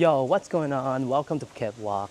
Yo, what's going on? Welcome to Phuket Walk.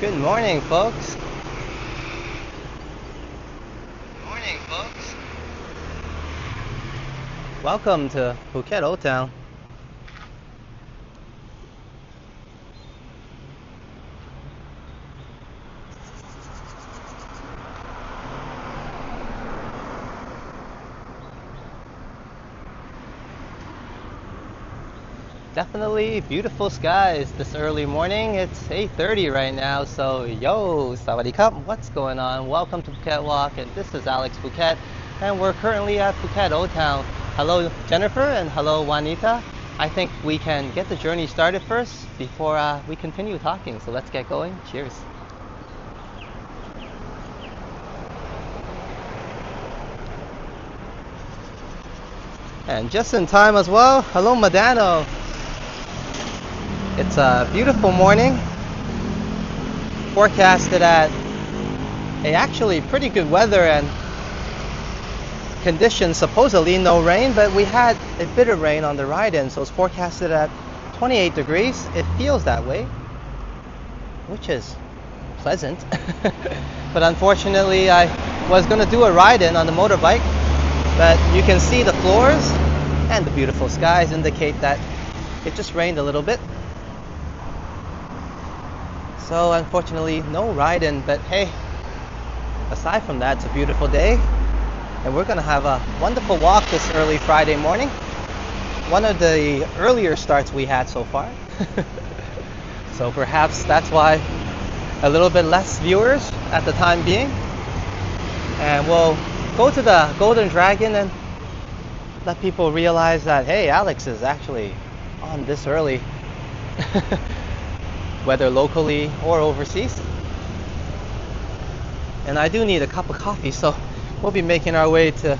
Good morning, folks. Morning, folks. Welcome to Phuket Old Town. Definitely beautiful skies this early morning. It's 8:30 right now, so yo, sawadee krap, what's going on? Welcome to Phuket Walk, and this is Alex Phuket, and we're currently at Phuket Old Town. Hello, Jennifer, and hello, Juanita. I think we can get the journey started first before we continue talking, so let's get going. Cheers. And just in time as well, hello, Madano. It's a beautiful morning, forecasted at actually pretty good weather and conditions, supposedly no rain, but we had a bit of rain on the ride in, so it's forecasted at 28 degrees. It feels that way. which is pleasant. But unfortunately, I was going to do a ride-in on the motorbike, but you can see the floors and the beautiful skies indicate that it just rained a little bit. So unfortunately, no ride-in, but hey, aside from that, it's a beautiful day, and we're going to have a wonderful walk this early Friday morning. One of the earlier starts we had so far. So perhaps that's why a little bit less viewers at the time being. And we'll go to the Golden Dragon and let people realize that, hey, Alex is actually on this early, whether locally or overseas. And I do need a cup of coffee, so we'll be making our way to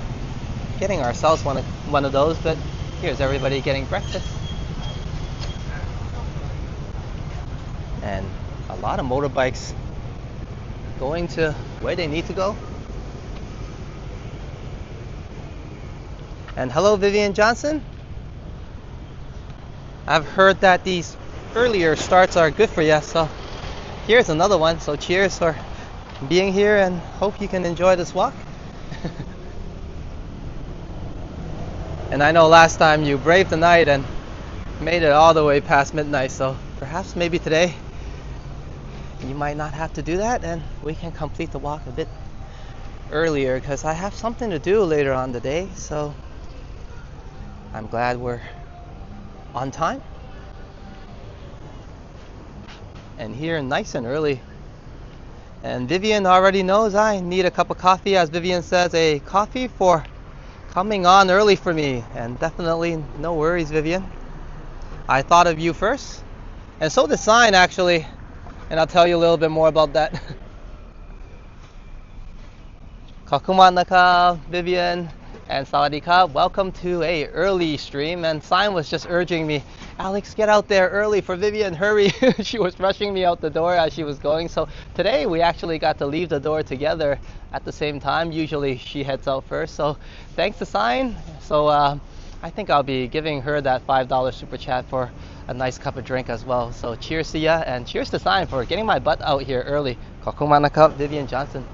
getting ourselves one of those. But here's everybody getting breakfast. And a lot of motorbikes going to where they need to go. And hello, Vivian Johnson. I've heard that these earlier starts are good for you, so here's another one. So cheers for being here, and hope you can enjoy this walk. And I know last time you braved the night and made it all the way past midnight, so perhaps maybe today you might not have to do that, and we can complete the walk a bit earlier, because I have something to do later on the day. So I'm glad we're on time and here nice and early. And Vivian already knows I need a cup of coffee. As Vivian says, a coffee for coming on early for me. And definitely no worries, Vivian. I thought of you first, and so did Sign actually, and I'll tell you a little bit more about that. Kakuman naka, Vivian, and Sawadee Ka. Welcome to a early stream. And Sign was just urging me, Alex, get out there early for Vivian, hurry. She was rushing me out the door as she was going. So today we actually got to leave the door together at the same time. Usually she heads out first. So thanks to Sign. So I think I'll be giving her that $5 super chat for a nice cup of drink as well. So cheers to ya, and cheers to Sign for getting my butt out here early. Kokumanakap, Vivian Johnson.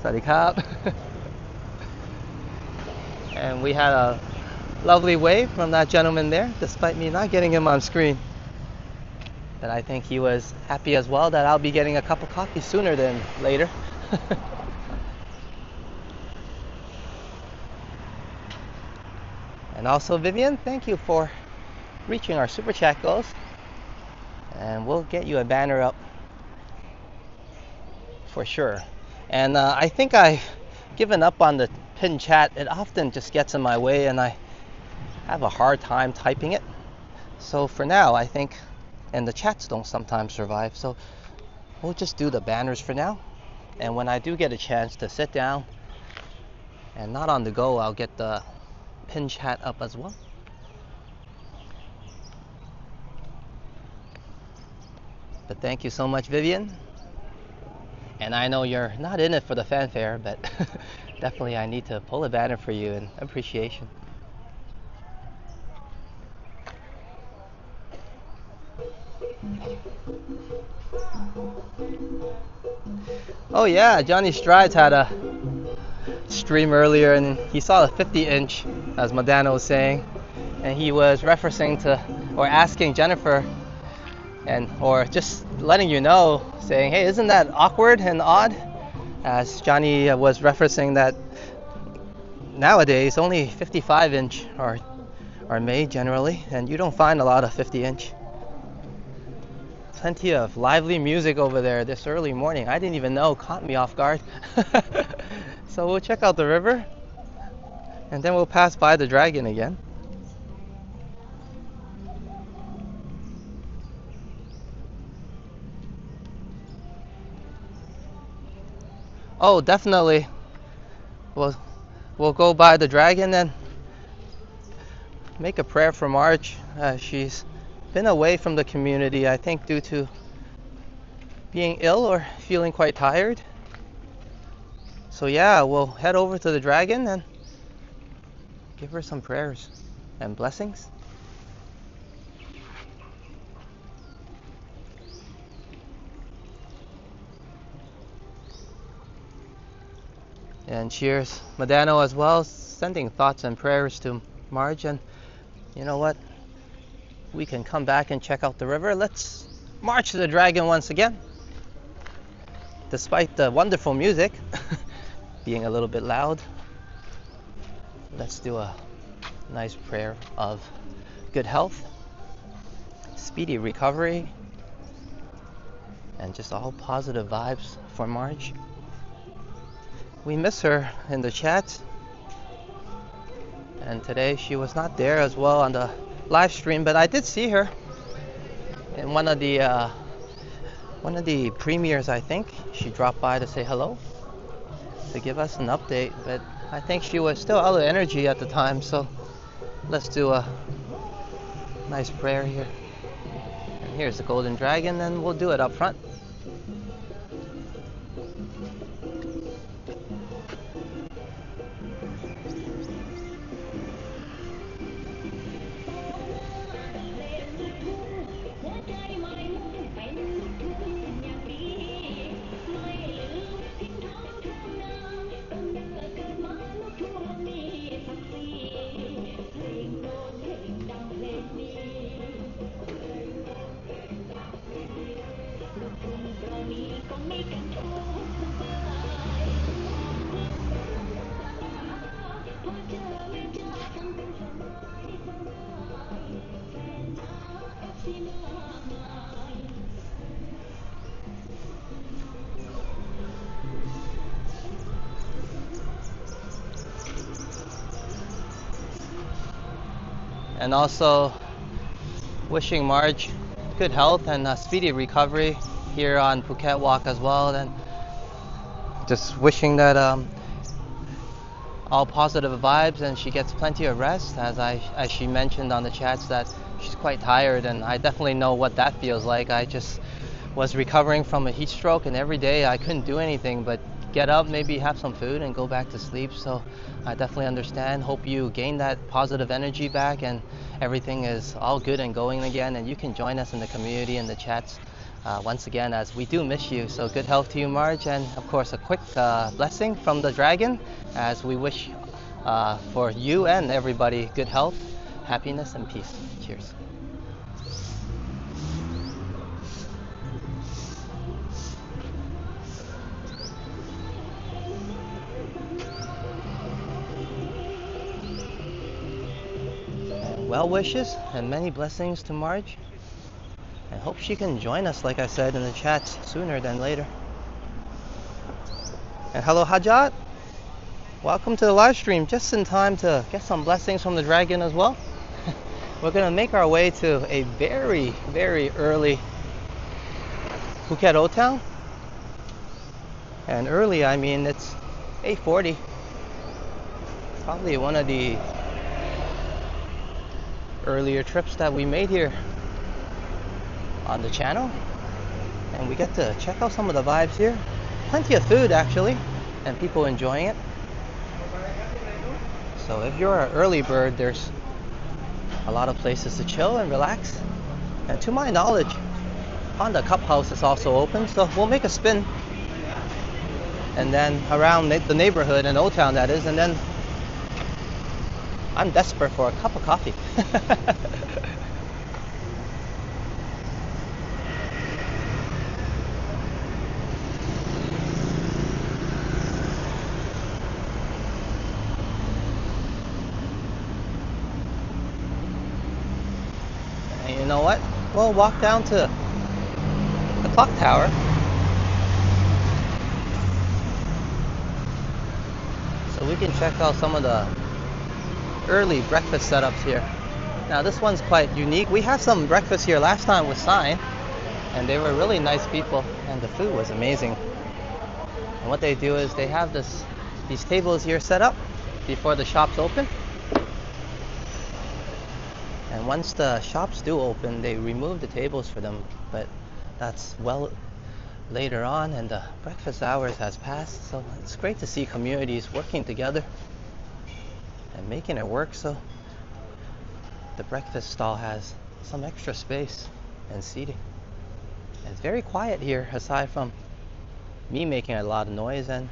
Sawadee ka. And we had a lovely wave from that gentleman there, despite me not getting him on screen. But I think he was happy as well that I'll be getting a cup of coffee sooner than later. And also, Vivian, thank you for reaching our super chat goals. And we'll get you a banner up for sure. And I think I've given up on the pin chat. It often just gets in my way and I have a hard time typing it. So for now, I think, and the chats don't sometimes survive, so we'll just do the banners for now. And when I do get a chance to sit down and not on the go, I'll get the pin chat up as well. But thank you so much, Vivian. And I know you're not in it for the fanfare, but definitely I need to pull a banner for you in appreciation. Oh yeah, Johnny Strides had a stream earlier and he saw a 50-inch, as Madano was saying, and he was referencing to, or asking Jennifer, and or just letting you know, saying, hey, isn't that awkward and odd? As Johnny was referencing that nowadays only 55-inch are made generally, and you don't find a lot of 50-inch. Plenty of lively music over there this early morning. I didn't even know, caught me off guard. So we'll check out the river and then we'll pass by the dragon again. Oh, definitely. We'll go by the dragon and make a prayer for Marge. She's been away from the community, I think, due to being ill or feeling quite tired. So yeah, we'll head over to the dragon and give her some prayers and blessings. And cheers, Medano as well, sending thoughts and prayers to Marge. And you know what? We can come back and check out the river. Let's march to the dragon once again. Despite the wonderful music being a little bit loud, let's do a nice prayer of good health, speedy recovery, and just all positive vibes for Marge. We miss her in the chat, and today she was not there as well on the live stream, but I did see her in one of the premieres. I think she dropped by to say hello, to give us an update, but I think she was still out of energy at the time, so let's do a nice prayer here. And here's the golden dragon, and we'll do it up front. And also wishing Marge good health and a speedy recovery here on Phuket Walk as well. And just wishing that all positive vibes and she gets plenty of rest, as she mentioned on the chats that she's quite tired, and I definitely know what that feels like. I just was recovering from a heat stroke, and every day I couldn't do anything but get up, maybe have some food, and go back to sleep. So I definitely understand. Hope you gain that positive energy back and everything is all good and going again, and you can join us in the community in the chats once again, as we do miss you. So good health to you, Marge, and of course a quick blessing from the dragon as we wish for you and everybody good health, happiness, and peace. Cheers. Well wishes and many blessings to Marge, and hope she can join us, like I said, in the chats sooner than later. And hello Hajat, welcome to the live stream, just in time to get some blessings from the dragon as well. We're gonna make our way to a very, very early Phuket Old Town. And early, I mean it's 8:40. Probably one of the earlier trips that we made here on the channel, and we get to check out some of the vibes here. Plenty of food actually, and people enjoying it. So if you're an early bird, there's a lot of places to chill and relax. And to my knowledge, Honda Cup House is also open, so we'll make a spin and then around the neighborhood in Old Town, that is, and then I'm desperate for a cup of coffee. And you know what? We'll walk down to the clock tower. So we can check out some of the early breakfast setups here. Now this one's quite unique. We had some breakfast here last time with Sign, and they were really nice people, and the food was amazing. And what they do is they have these tables here set up before the shops open. And once the shops do open, they remove the tables for them, but that's well later on, and the breakfast hours has passed. So it's great to see communities working together and making it work. So the breakfast stall has some extra space and seating. And it's very quiet here, aside from me making a lot of noise and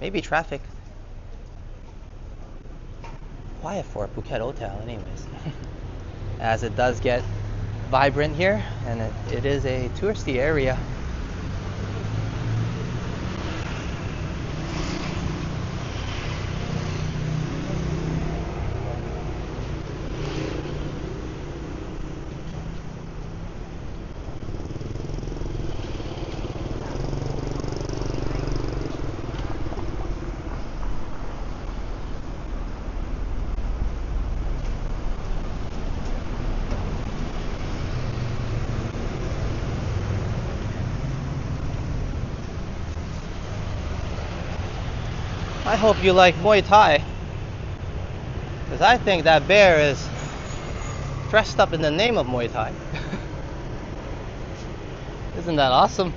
Maybe traffic. Quiet for Phuket Old Town anyways. As it does get vibrant here, and it is a touristy area. I hope you like Muay Thai, because I think that bear is dressed up in the name of Muay Thai. Isn't that awesome?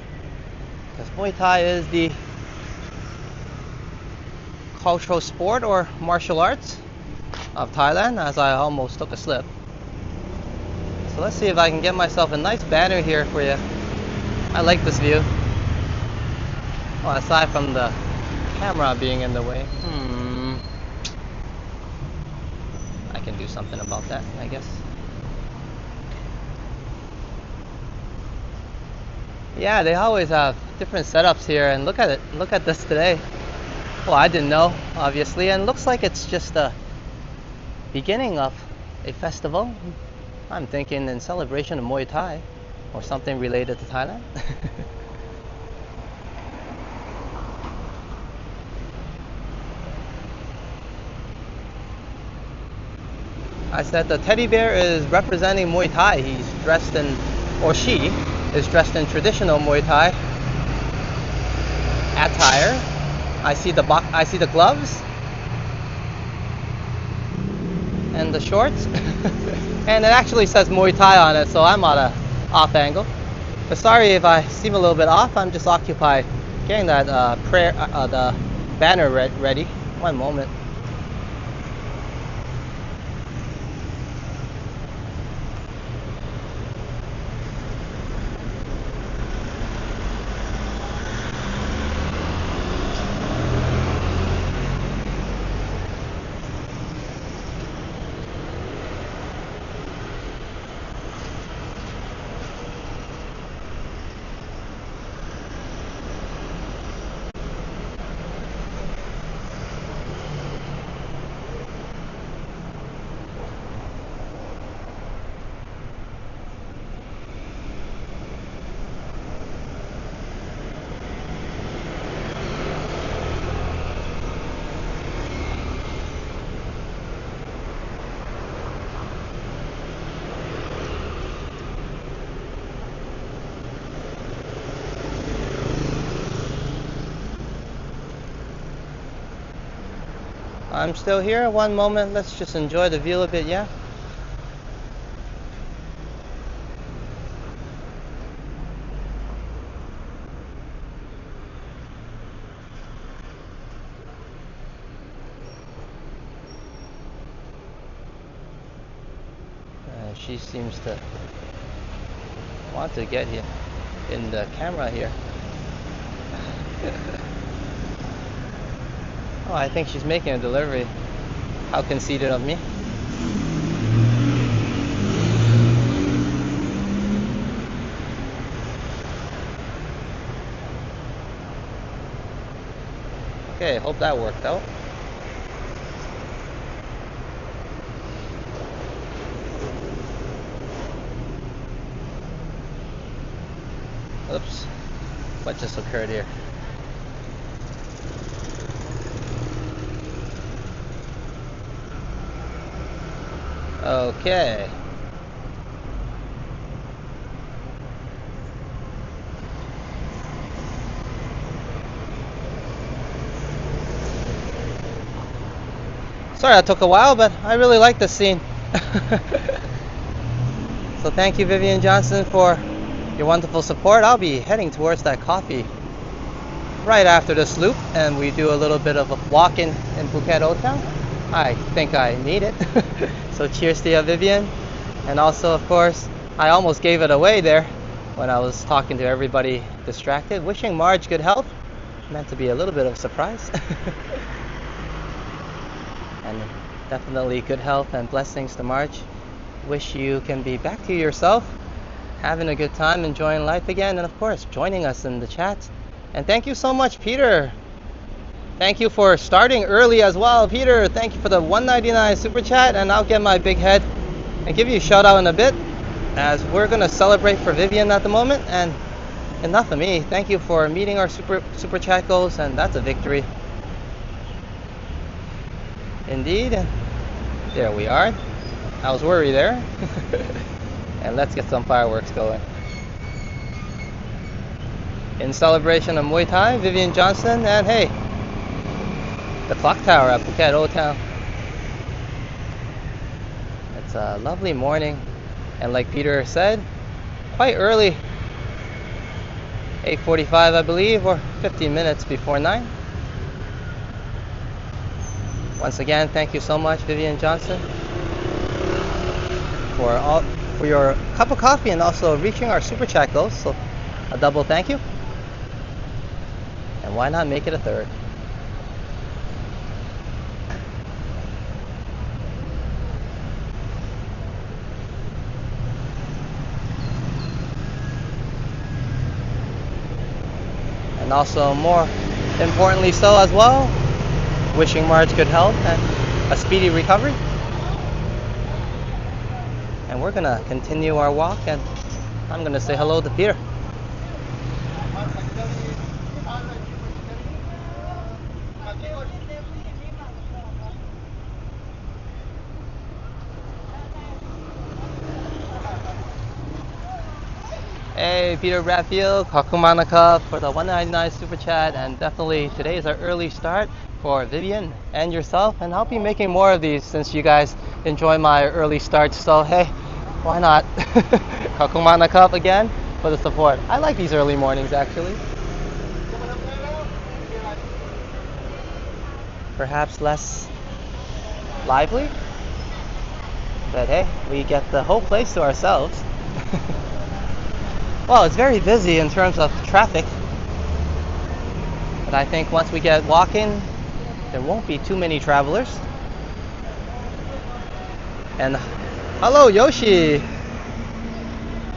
Because Muay Thai is the cultural sport or martial arts of Thailand, as I almost took a slip. So let's see if I can get myself a nice banner here for you. I like this view. Well, aside from the camera being in the way. I can do something about that, I guess. Yeah, they always have different setups here, and look at it. Look at this today. Well, I didn't know, obviously, and looks like it's just the beginning of a festival. I'm thinking in celebration of Muay Thai or something related to Thailand. I said the teddy bear is representing Muay Thai. He's dressed in, or she is dressed in traditional Muay Thai attire. I see the gloves and the shorts, and it actually says Muay Thai on it, so I'm on a off angle. But sorry if I seem a little bit off. I'm just occupied getting that the banner ready. One moment. I'm still here. One moment. Let's just enjoy the view a bit, yeah? She seems to want to get here in the camera here. Oh, I think she's making a delivery. How conceited of me. Okay, hope that worked out. Oops, what just occurred here? Okay. Sorry that took a while, but I really like this scene. So thank you, Vivian Johnson, for your wonderful support. I'll be heading towards that coffee right after this loop, and we do a little bit of a walk in Phuket Old Town. I think I need it. So cheers to you, Vivian. And also, of course, I almost gave it away there when I was talking to everybody distracted. Wishing Marge good health. meant to be a little bit of a surprise. And definitely good health and blessings to March. Wish you can be back to yourself, having a good time, enjoying life again, and of course joining us in the chat. And thank you so much, Peter. Thank you for starting early as well, Peter. Thank you for the $1.99 super chat, and I'll get my big head and give you a shout out in a bit, as we're gonna celebrate for Vivian at the moment. And enough of me. Thank you for meeting our super chat goals, and that's a victory. Indeed. There we are. I was worried there. And let's get some fireworks going. In celebration of Muay Thai, Vivian Johnson, and hey, the clock tower at Phuket Old Town. It's a lovely morning, and like Peter said, quite early. 8:45 I believe, or 15 minutes before 9. Once again, thank you so much, Vivian Johnson, for your cup of coffee and also reaching our super chat goals. So a double thank you. And why not make it a third? And also, more importantly so as well, wishing Marge good health and a speedy recovery. And we're gonna continue our walk, and I'm gonna say hello to Peter. Hey, Peter Bradfield, Kakumanaka for the $1.99 super chat, and definitely today is our early start for Vivian and yourself, and I'll be making more of these since you guys enjoy my early starts. So hey, why not? Kakumanaka again for the support. I like these early mornings actually. Perhaps less lively, but hey, we get the whole place to ourselves. Well, it's very busy in terms of traffic, but I think once we get walking, there won't be too many travelers. And hello, Yoshi.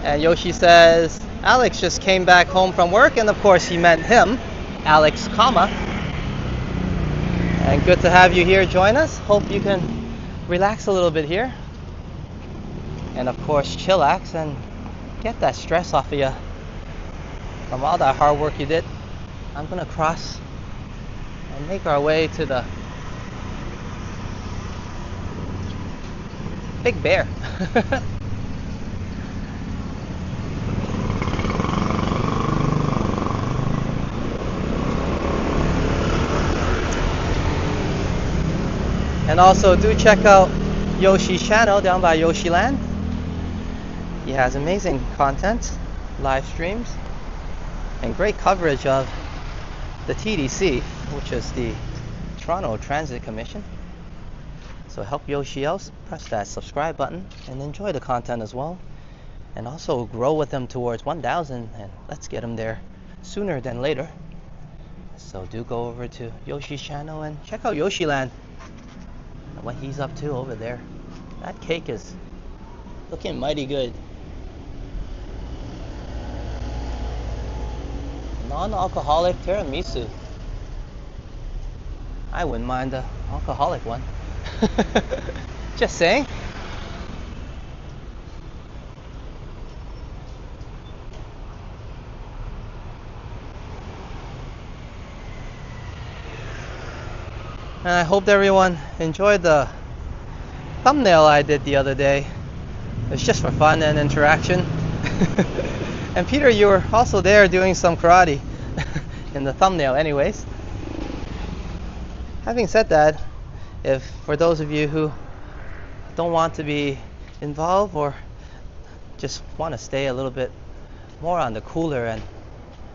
And Yoshi says, Alex just came back home from work, and of course he meant him, Alex, comma. And good to have you here join us. Hope you can relax a little bit here. And of course, chillax and get that stress off of you from all that hard work you did. I'm gonna cross and make our way to the Big Bear. And also do check out Yoshi's channel down by Yoshiland. He has amazing content, live streams, and great coverage of the TDC, which is the Toronto Transit Commission. So help Yoshi out, press that subscribe button, and enjoy the content as well. And also grow with him towards 1,000, and let's get him there sooner than later. So do go over to Yoshi's channel and check out Yoshiland and what he's up to over there. That cake is looking mighty good. Non-alcoholic tiramisu. I wouldn't mind the alcoholic one. Just saying. And I hope everyone enjoyed the thumbnail I did the other day. It's just for fun and interaction. And Peter, you were also there doing some karate in the thumbnail anyways. Having said that, if for those of you who don't want to be involved or just want to stay a little bit more on the cooler and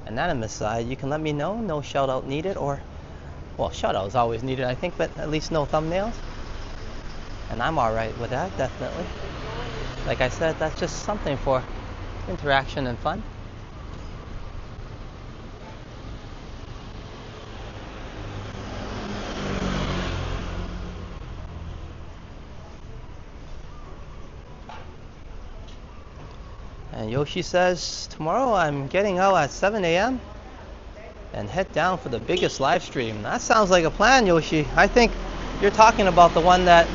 anonymous side, you can let me know. No shout out needed, or well, shout out is always needed I think, but at least no thumbnails. And I'm alright with that, definitely. Like I said, that's just something for interaction and fun. And Yoshi says, tomorrow I'm getting out at 7 a.m. and head down for the biggest live stream. That sounds like a plan, Yoshi. I think you're talking about the one that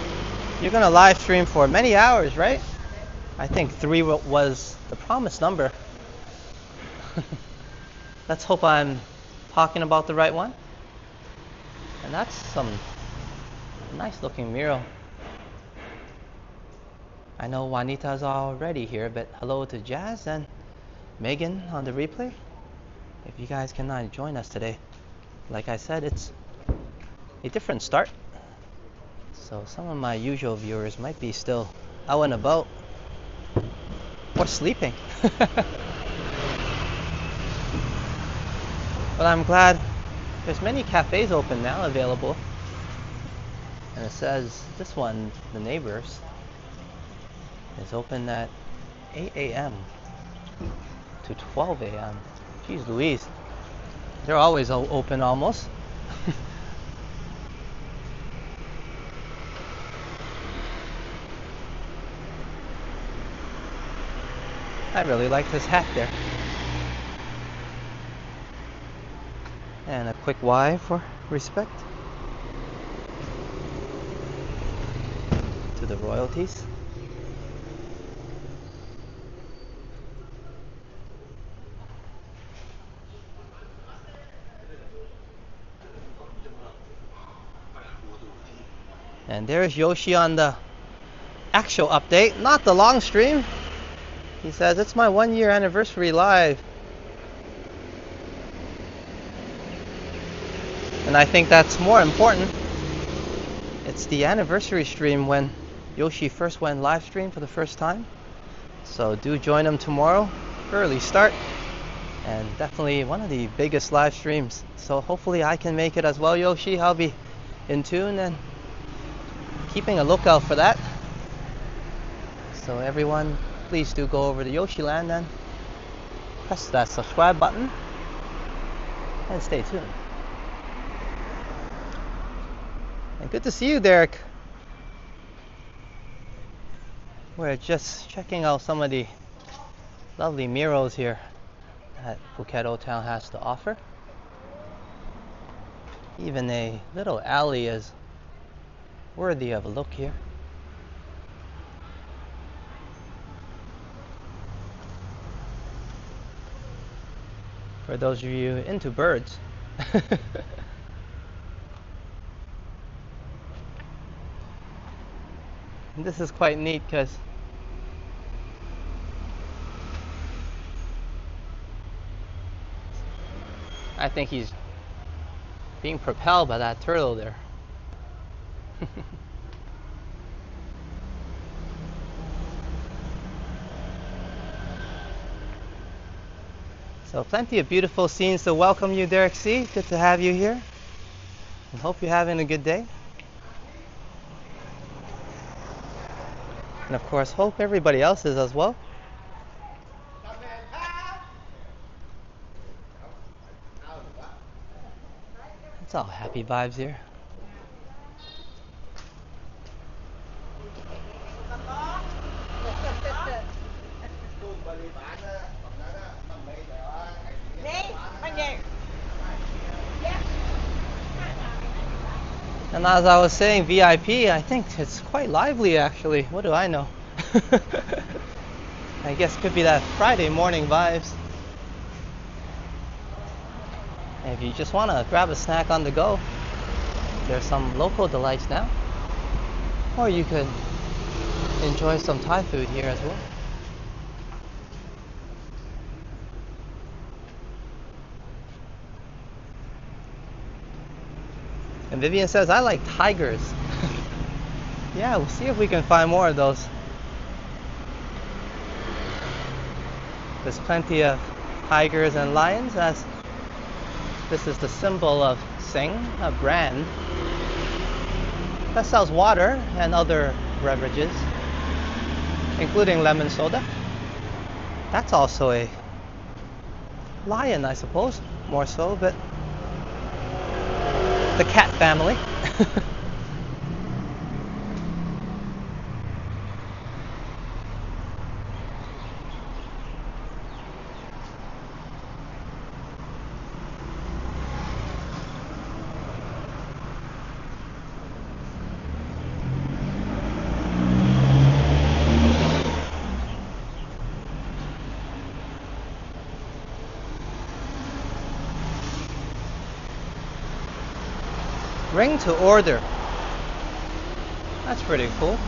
you're going to live stream for many hours, right? I think 3 was the promised number. Let's hope I'm talking about the right one. And that's some nice looking mural. I know Juanita's already here, but hello to Jazz and Megan on the replay. If you guys cannot join us today, like I said, it's a different start. So some of my usual viewers might be still out and about or sleeping. But I'm glad there's many cafes open now available. And it says this one, the Neighbors, is open at 8 a.m. to 12 a.m. Jeez Louise. They're always open almost. I really like this hat there. And a quick Y for respect to the royalties. And there's Yoshi on the actual update, not the long stream. He says, it's my 1-year anniversary live. And I think that's more important. It's the anniversary stream when Yoshi first went live stream for the first time. So do join him tomorrow. Early start. And definitely one of the biggest live streams. So hopefully I can make it as well, Yoshi. I'll be in tune and keeping a lookout for that. So everyone, please do go over to Yoshiland and press that subscribe button and stay tuned. And good to see you, Derek. We're just checking out some of the lovely murals here that Phuket Old Town has to offer. Even a little alley is worthy of a look here. For those of you into birds. And this is quite neat because I think he's being propelled by that turtle there. So plenty of beautiful scenes to welcome you, Derek C. Good to have you here. And hope you're having a good day. And of course, hope everybody else is as well. It's all happy vibes here. And as I was saying, VIP, I think it's quite lively actually. What do I know? I guess it could be that Friday morning vibes. And if you just want to grab a snack on the go, there's some local delights now. Or you could enjoy some Thai food here as well. And Vivian says, I like tigers. Yeah, we'll see if we can find more of those. There's plenty of tigers and lions, as this is the symbol of Sing, a brand that sells water and other beverages, including lemon soda. That's also a lion, I suppose, more so, but the cat family. Ring to order. That's pretty cool.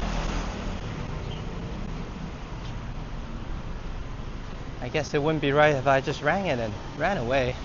I guess it wouldn't be right if I just rang it and ran away.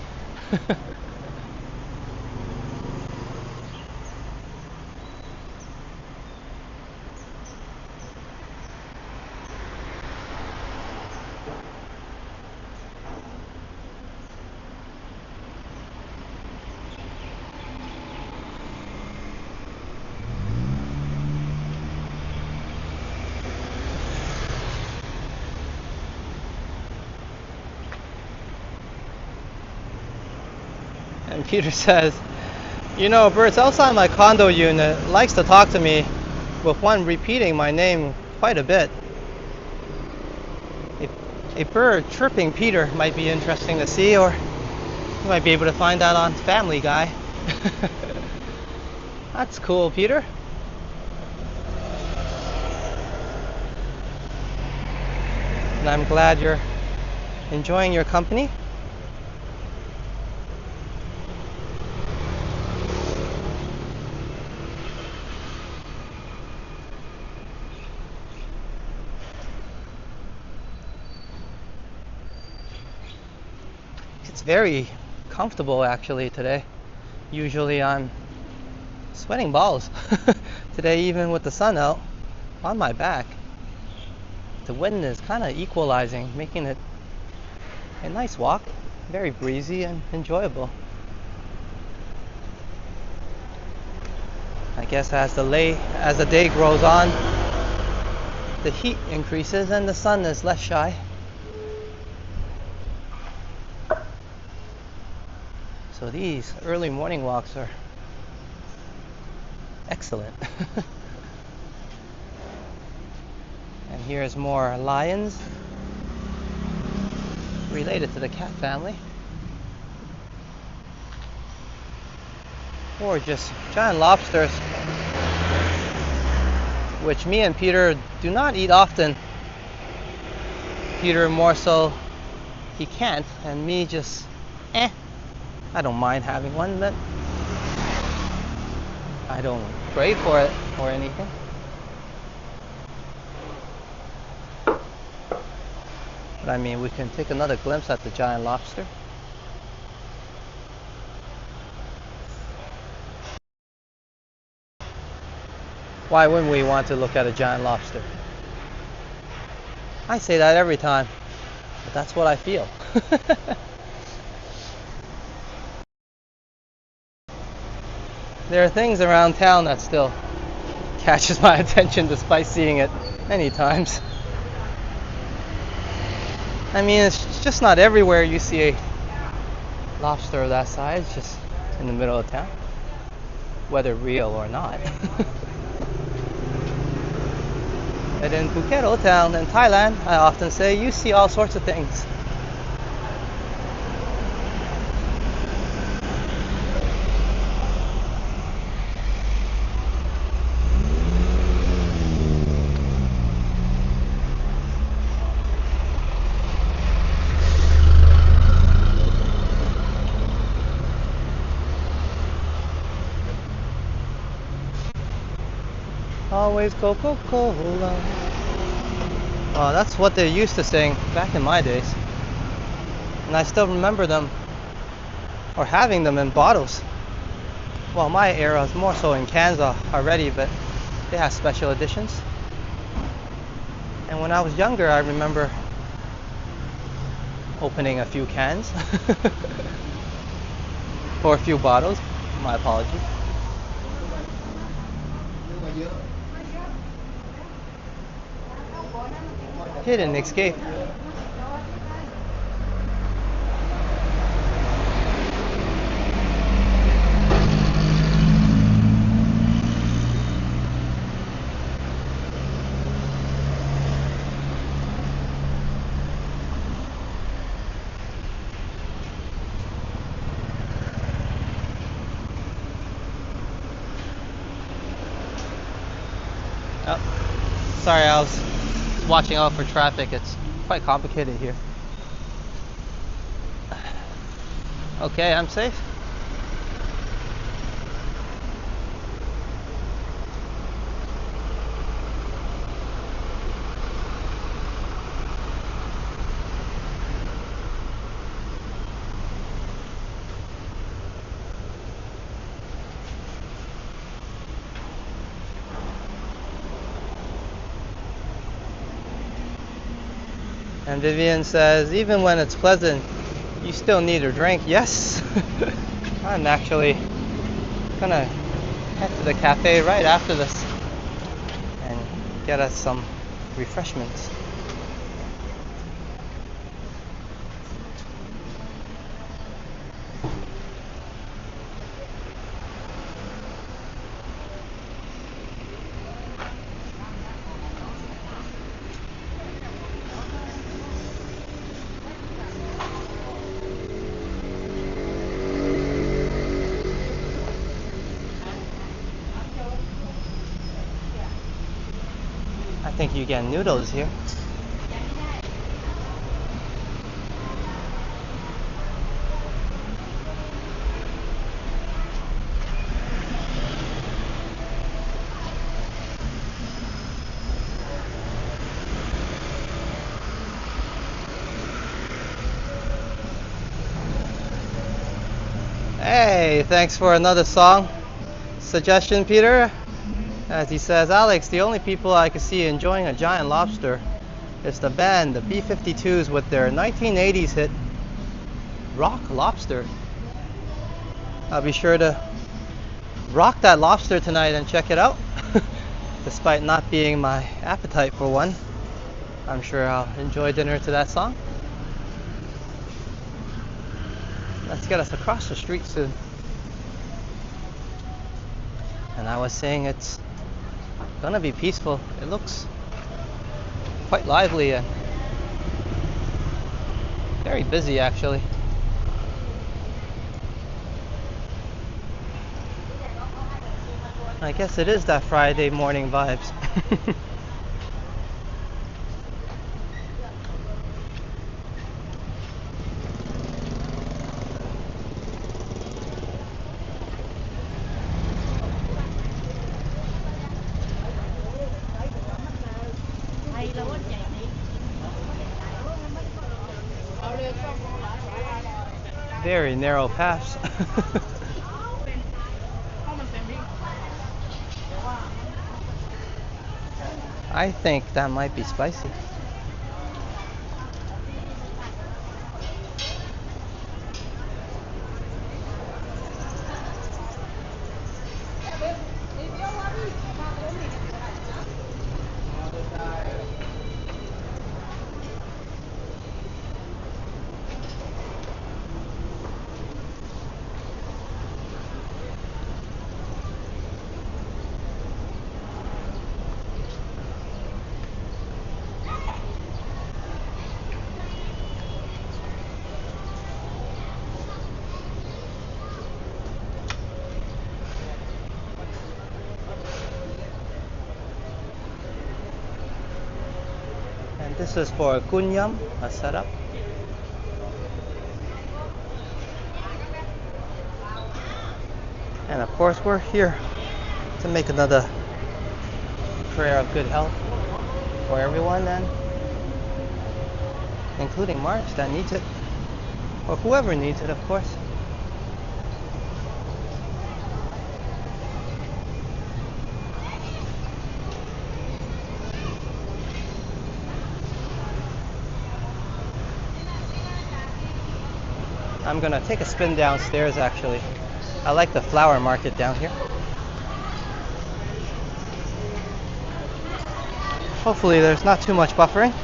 And Peter says, you know, birds outside my condo unit likes to talk to me with one repeating my name quite a bit. A bird chirping Peter might be interesting to see, or you might be able to find that on Family Guy. That's cool, Peter. And I'm glad you're enjoying your company. It's very comfortable actually today. Usually I'm sweating balls. Today, even with the sun out on my back, the wind is kind of equalizing, making it a nice walk, very breezy and enjoyable. I guess as the day grows on, the heat increases and the sun is less shy. So these early morning walks are excellent. And here's more lions related to the cat family, or just giant lobsters, which me and Peter do not eat often. Peter more so, he can't, and me just I don't mind having one, but I don't crave for it or anything. But I mean, we can take another glimpse at the giant lobster. Why wouldn't we want to look at a giant lobster? I say that every time, but that's what I feel. There are things around town that still catches my attention despite seeing it many times. I mean, it's just not everywhere you see a lobster of that size just in the middle of town, whether real or not. And in Phuket Old Town in Thailand, I often say you see all sorts of things. Always Coca-Cola. Oh, that's what they used to sing back in my days. And I still remember them, or having them in bottles. Well, my era is more so in cans already, but they have special editions. And when I was younger, I remember opening a few cans. Or a few bottles. My apologies. Hidden escape. Oh, sorry, I was watching out for traffic. It's quite complicated here. Okay, I'm safe. And Vivian says, even when it's pleasant, you still need a drink. Yes, I'm actually gonna head to the cafe right after this and get us some refreshments. I think you get noodles here. Hey, thanks for another song suggestion, Peter. As he says, Alex, the only people I could see enjoying a giant lobster is the band, the B-52s, with their 1980s hit, Rock Lobster. I'll be sure to rock that lobster tonight and check it out. Despite not being my appetite for one, I'm sure I'll enjoy dinner to that song. Let's get us across the street soon. And I was saying it's gonna be peaceful. It looks quite lively and very busy actually. I guess it is that Friday morning vibes. Very narrow paths. I think that might be spicy. This is for kunyam, a setup. And of course we're here to make another prayer of good health for everyone, and including March that needs it, or whoever needs it, of course. I'm gonna take a spin downstairs actually. I like the flower market down here. Hopefully there's not too much buffering.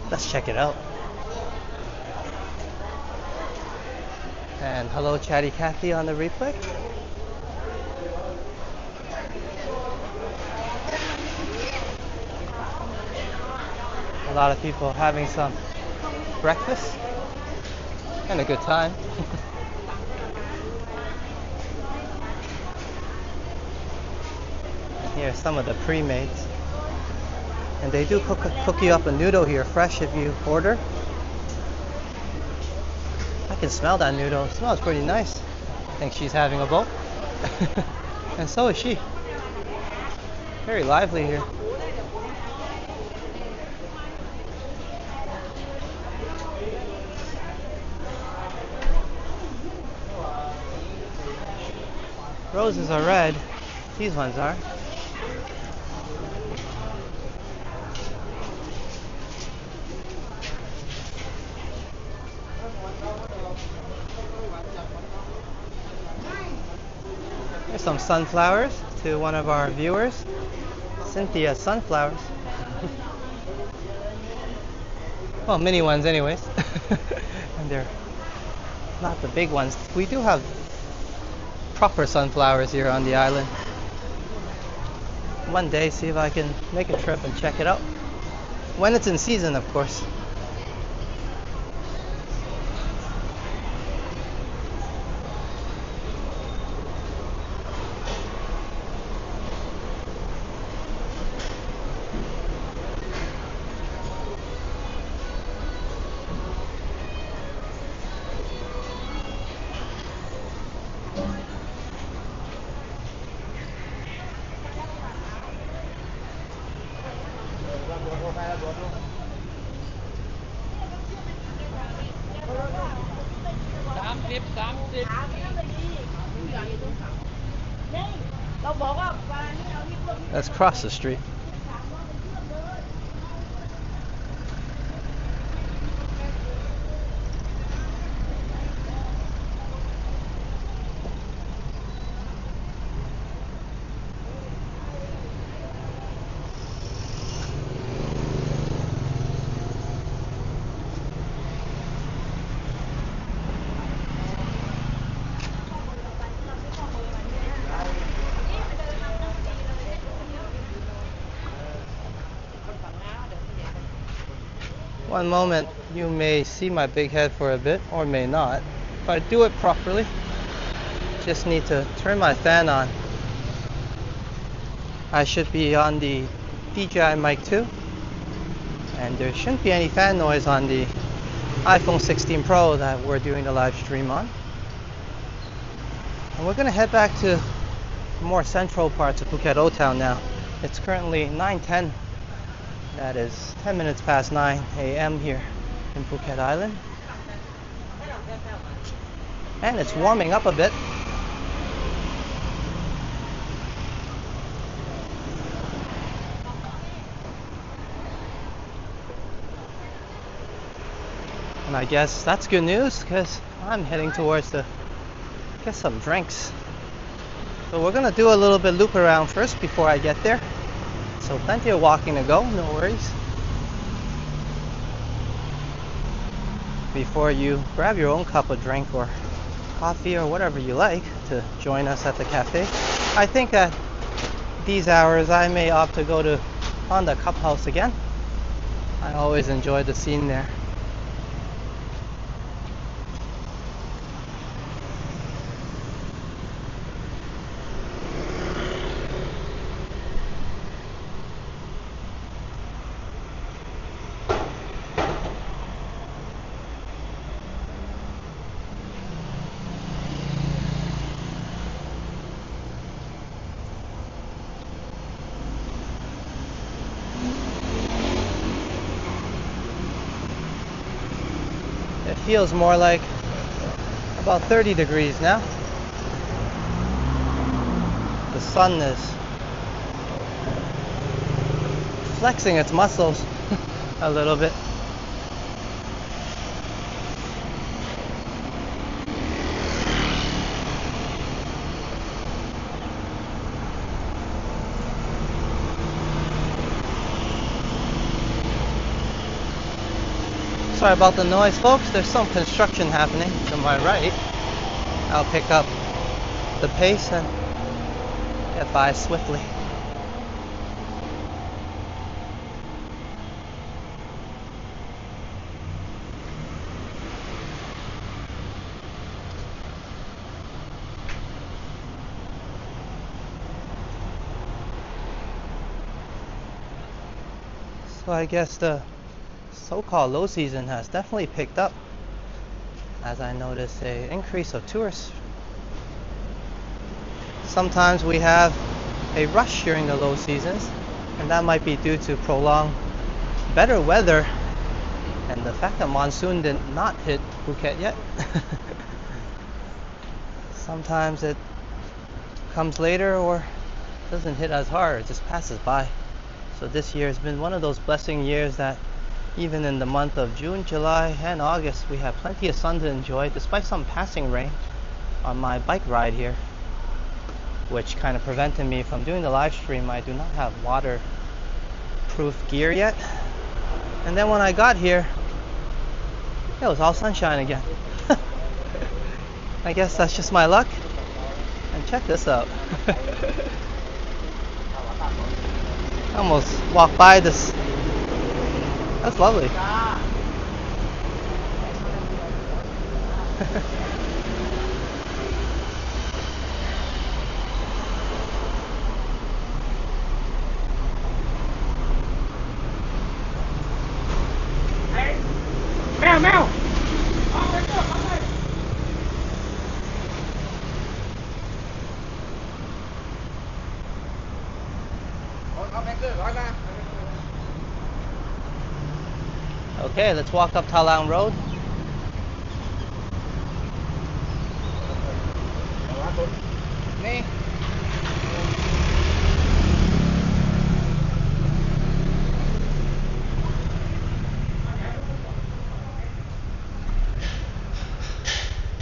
Let's check it out. And hello Chatty Cathy on the replay. A lot of people having some breakfast and a good time. And here's some of the pre-mades. And they do cook you up a noodle here fresh if you order. I can smell that noodle. It smells pretty nice. I think she's having a bowl. And so is she. Very lively here. Roses are red. These ones are. Here's some sunflowers to one of our viewers. Cynthia's sunflowers. Well, mini ones anyways. And they're not the big ones. We do have proper sunflowers here on the island. One day, see if I can make a trip and check it out. When it's in season, of course. Let's cross the street. One moment you may see my big head for a bit or may not. If I do it properly, just need to turn my fan on. I should be on the DJI mic 2, and there shouldn't be any fan noise on the iPhone 16 Pro that we're doing the live stream on. And we're gonna head back to more central parts of Phuket Old Town now. It's currently 9:10. That is 10 minutes past 9 a.m. here in Phuket Island. And it's warming up a bit. And I guess that's good news because I'm heading towards the get some drinks. So we're gonna do a little bit loop around first before I get there. So plenty of walking to go, no worries. Before you grab your own cup of drink or coffee or whatever you like to join us at the cafe. I think at these hours I may opt to go to Honda Cup House again. I always enjoy the scene there. It feels more like about 30 degrees now. The sun is flexing its muscles a little bit. Sorry about the noise, folks. There's some construction happening to my right. I'll pick up the pace and get by swiftly. So I guess the so-called low season has definitely picked up, as I noticed an increase of tourists. Sometimes we have a rush during the low seasons, and that might be due to prolonged better weather and the fact that monsoon did not hit Phuket yet. Sometimes it comes later or doesn't hit as hard, it just passes by. So this year has been one of those blessing years that even in the month of June, July, and August, we have plenty of sun to enjoy despite some passing rain on my bike ride here, which kind of prevented me from doing the live stream. I do not have waterproof gear yet. And then when I got here, it was all sunshine again. I guess that's just my luck. And check this out. I almost walked by this. That's lovely. Mèo mèo. Okay, let's walk up Thailand Road. Nè.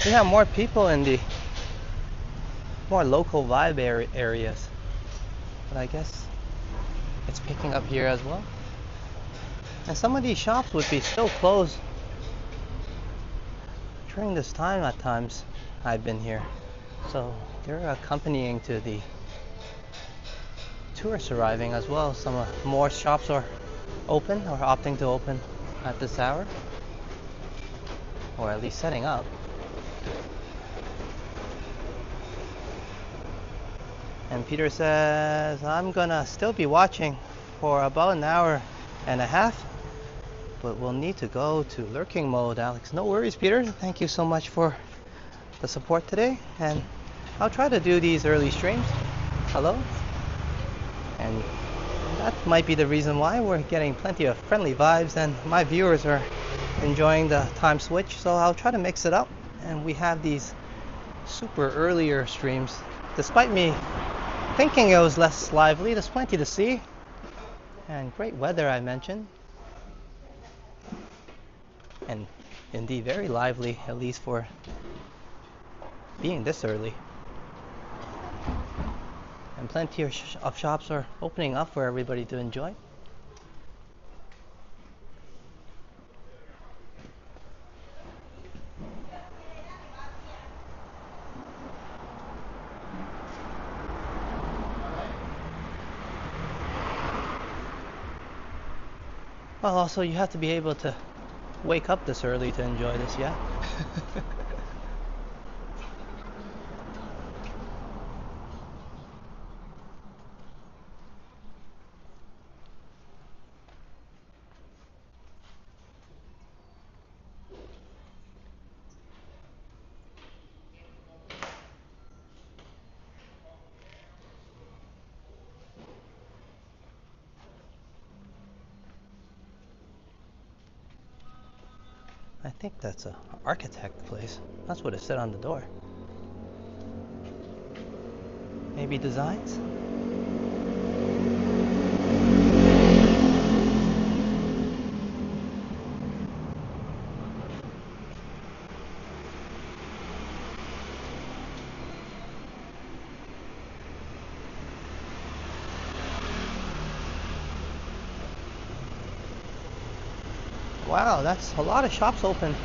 We have more people in the more local vibe areas, but I guess it's picking up here as well. And some of these shops would be still closed during this time at times I've been here. So they're accompanying to the tourists arriving as well. Some more shops are open or opting to open at this hour, or at least setting up. And Peter says, I'm gonna still be watching for about an hour and a half, but we'll need to go to lurking mode, Alex. No worries, Peter. Thank you so much for the support today. And I'll try to do these early streams. Hello. And that might be the reason why we're getting plenty of friendly vibes and my viewers are enjoying the time switch. So I'll try to mix it up. And we have these super earlier streams. Despite me thinking it was less lively, there's plenty to see. And great weather, I mentioned. And indeed very lively, at least for being this early. And plenty of shops are opening up for everybody to enjoy. Well, also you have to be able to wake up this early to enjoy this, yeah? I think that's an architect place. That's what it said on the door. Maybe designs? Wow, that's a lot of shops open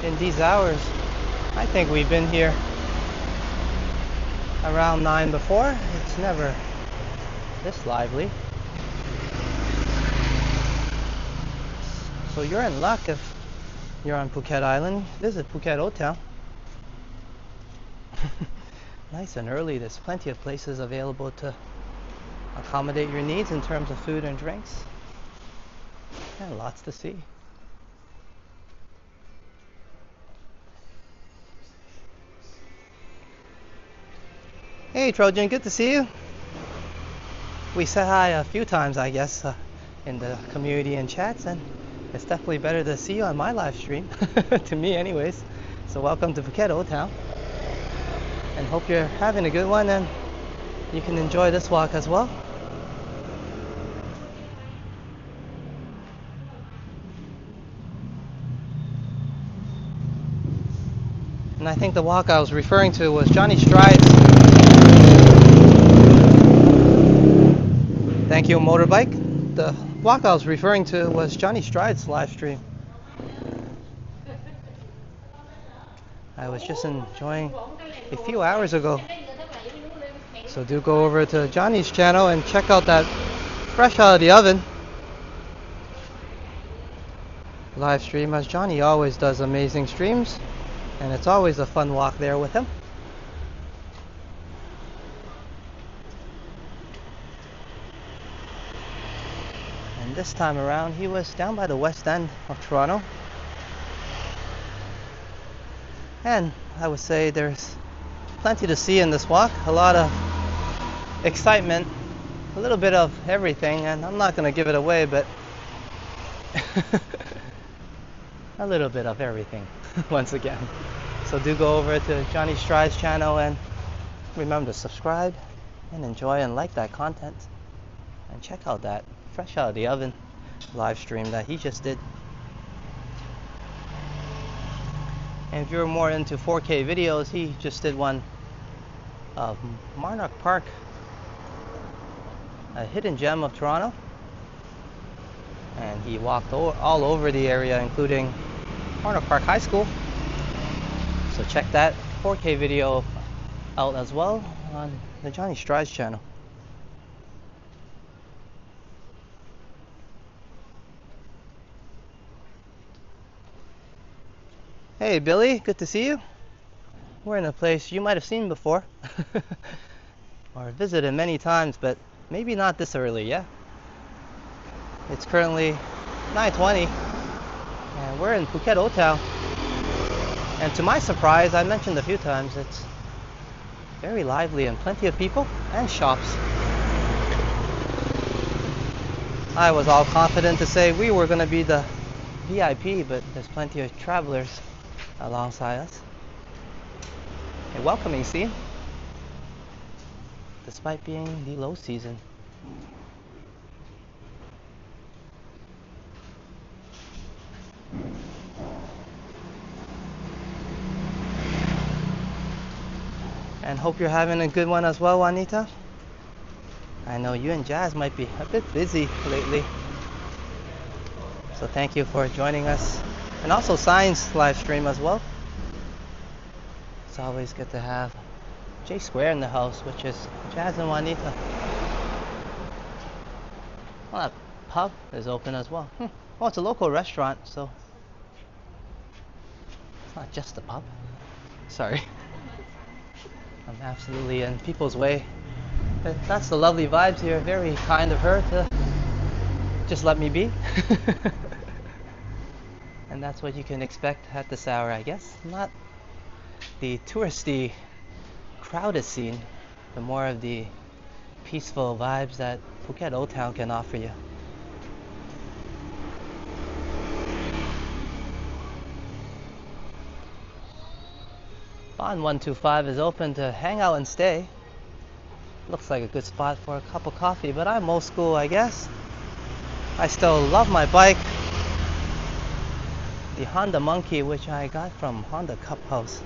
in these hours. I think we've been here around 9 before. It's never this lively. So you're in luck if you're on Phuket Island. Visit Phuket Old Town. Nice and early. There's plenty of places available to accommodate your needs in terms of food and drinks. And lots to see. Hey Trojan, good to see you. We said hi a few times, I guess, in the community and chats, and it's definitely better to see you on my live stream, to me anyways. So welcome to Phuket Old Town, and hope you're having a good one and you can enjoy this walk as well. And I think the walk I was referring to was Johnny Stride's. Thank you, motorbike. The walk I was referring to was Johnny Stride's live stream. I was just enjoying a few hours ago. So do go over to Johnny's channel and check out that fresh out of the oven live stream, as Johnny always does amazing streams, and it's always a fun walk there with him. And this time around he was down by the west end of Toronto, and I would say there's plenty to see in this walk. A lot of excitement, a little bit of everything, and I'm not going to give it away, but a little bit of everything once again. So do go over to Johnny Stride's channel and remember to subscribe and enjoy and like that content, and check out that fresh out of the oven live stream that he just did. And if you're more into 4K videos, he just did one of Marnock Park, a hidden gem of Toronto, and he walked all over the area, including Marnock Park High School. So check that 4K video out as well on the Johnny Strides channel. Hey Billy, good to see you. We're in a place you might have seen before or visited many times, but maybe not this early, yeah? It's currently 9:20 and we're in Phuket Old Town. And to my surprise, I mentioned a few times, it's very lively and plenty of people and shops. I was all confident to say we were going to be the VIP, but there's plenty of travelers alongside us. A welcoming scene, despite being the low season. And hope you're having a good one as well, Juanita. I know you and Jazz might be a bit busy lately, so thank you for joining us. And also Sign's live stream as well. It's always good to have J Square in the house, which is Jazz and Juanita. Well, that pub is open as well. Well, it's a local restaurant, so it's not just a pub. Sorry. I'm absolutely in people's way. But that's the lovely vibes here. Very kind of her to just let me be. And that's what you can expect at this hour, I guess. Not the touristy, crowded scene, but more of the peaceful vibes that Phuket Old Town can offer you. Bond 125 is open to hang out and stay. Looks like a good spot for a cup of coffee, but I'm old school, I guess. I still love my bike, the Honda Monkey, which I got from Honda Cup House.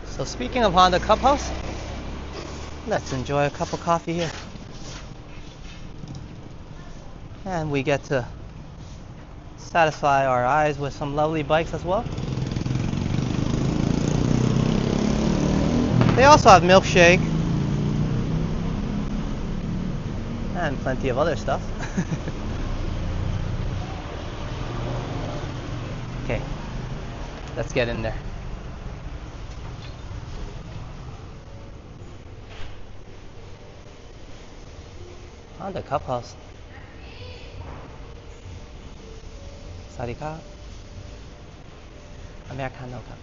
So speaking of Honda Cup House, let's enjoy a cup of coffee here. And we get to satisfy our eyes with some lovely bikes as well. They also have milkshake and plenty of other stuff. Okay, let's get in there. On the Cup House. สวัสดีครับอเมริกาโน่ครับ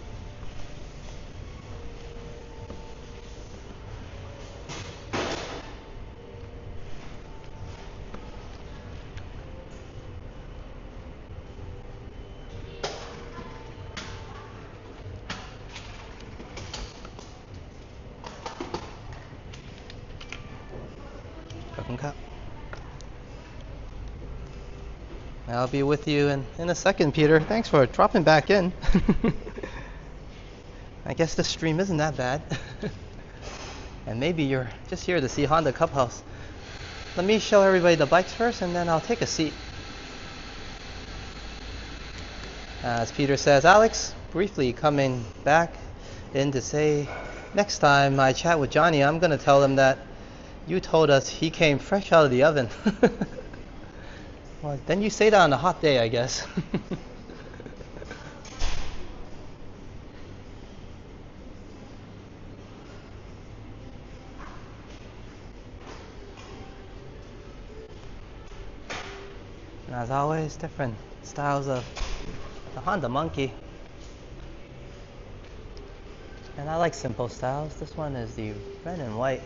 ขอบคุณครับ I'll be with you in a second, Peter. Thanks for dropping back in. I guess this stream isn't that bad. And maybe you're just here to see Honda Clubhouse. Let me show everybody the bikes first and then I'll take a seat. As Peter says, Alex, briefly coming back in to say next time I chat with Johnny, I'm going to tell him that you told us he came fresh out of the oven. Well, then you say that on a hot day, I guess. And as always, different styles of the Honda Monkey. And I like simple styles. This one is the red and white.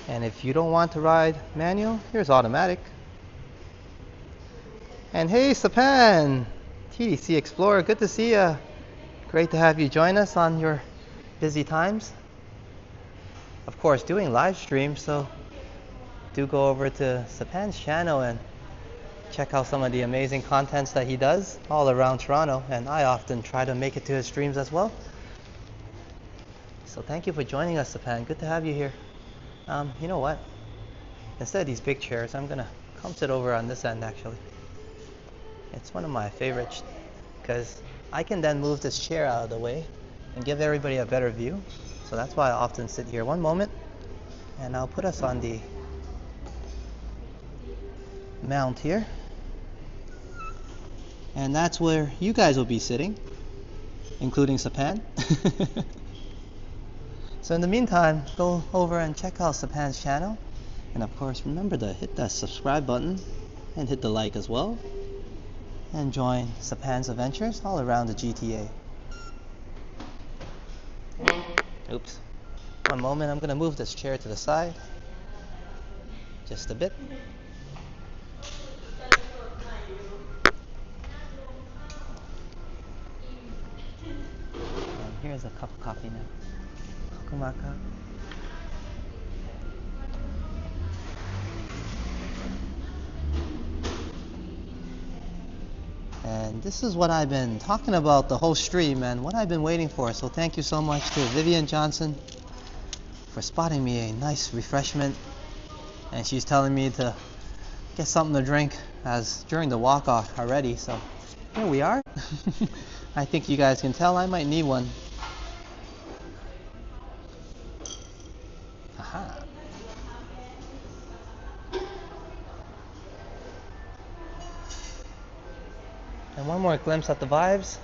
And if you don't want to ride manual, here's automatic. And hey, Sapan, TDC Explorer, good to see you. Great to have you join us on your busy times. Of course, doing live streams, so do go over to Sapan's channel and check out some of the amazing contents that he does all around Toronto. And I often try to make it to his streams as well. So thank you for joining us, Sapan. Good to have you here. You know what? Instead of these big chairs, I'm gonna come sit over on this end actually. It's one of my favorites because I can then move this chair out of the way and give everybody a better view. So that's why I often sit here. One moment, and I'll put us on the mount here. And that's where you guys will be sitting, including Sapan. So in the meantime, go over and check out Sapan's channel. And of course, remember to hit that subscribe button and hit the like as well. And join Sapan's adventures all around the GTA. Oops. One moment, I'm gonna move this chair to the side. Just a bit. And here's a cup of coffee now. Kumaka. And this is what I've been talking about the whole stream and what I've been waiting for. So thank you so much to Vivian Johnson for spotting me a nice refreshment. And she's telling me to get something to drink as during the walk off already. So here we are. I think you guys can tell I might need one. Aha. And one more glimpse at the vibes.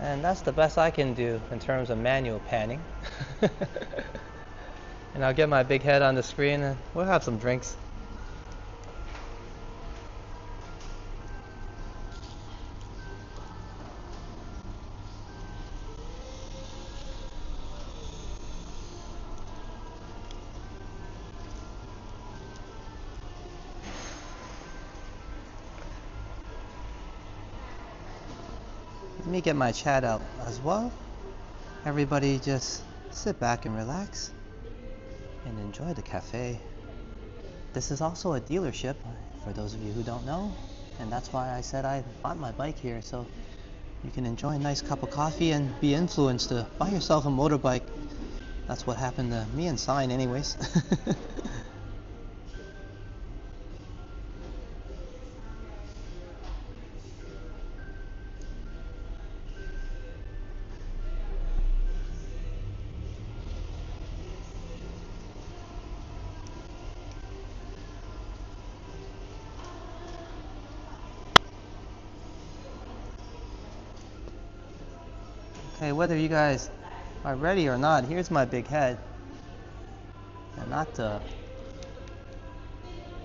And that's the best I can do in terms of manual panning. And I'll get my big head on the screen and we'll have some drinks. Let me get my chat out as well. Everybody just sit back and relax and enjoy the cafe. This is also a dealership for those of you who don't know, and that's why I said I bought my bike here, so you can enjoy a nice cup of coffee and be influenced to buy yourself a motorbike. That's what happened to me and Sign anyways. Hey, whether you guys are ready or not, here's my big head. And not to,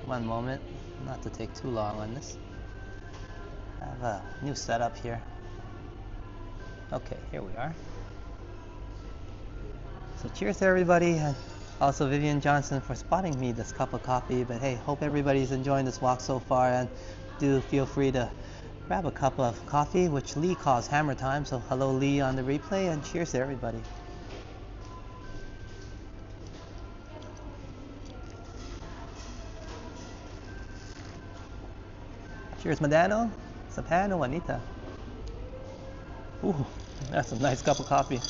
one moment, not to take too long on this. I have a new setup here. Okay, here we are. So cheers to everybody, and also Vivian Johnson for spotting me this cup of coffee. But hey, hope everybody's enjoying this walk so far, and do feel free to grab a cup of coffee, which Lee calls hammer time. So hello Lee on the replay, and cheers to everybody. Cheers, Madano. Sapano, Juanita. Ooh, that's a nice cup of coffee.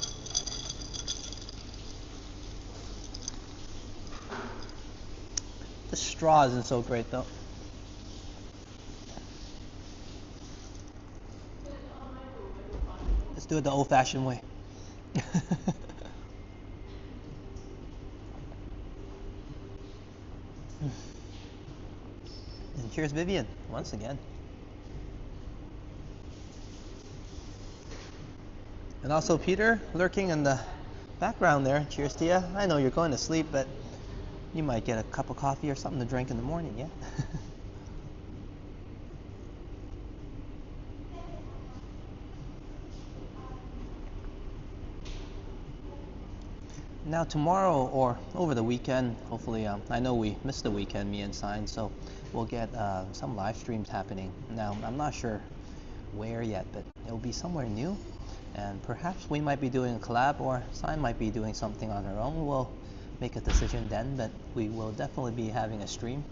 The straw isn't so great though. Let's do it the old-fashioned way. And cheers, Vivian, once again. And also Peter, lurking in the background there. Cheers to you. I know you're going to sleep, but you might get a cup of coffee or something to drink in the morning, yeah? Now tomorrow or over the weekend, hopefully, I know we missed the weekend, me and Sign, so we'll get some live streams happening. Now, I'm not sure where yet, but it'll be somewhere new, and perhaps we might be doing a collab, or Sign might be doing something on her own. We'll make a decision then, but we will definitely be having a stream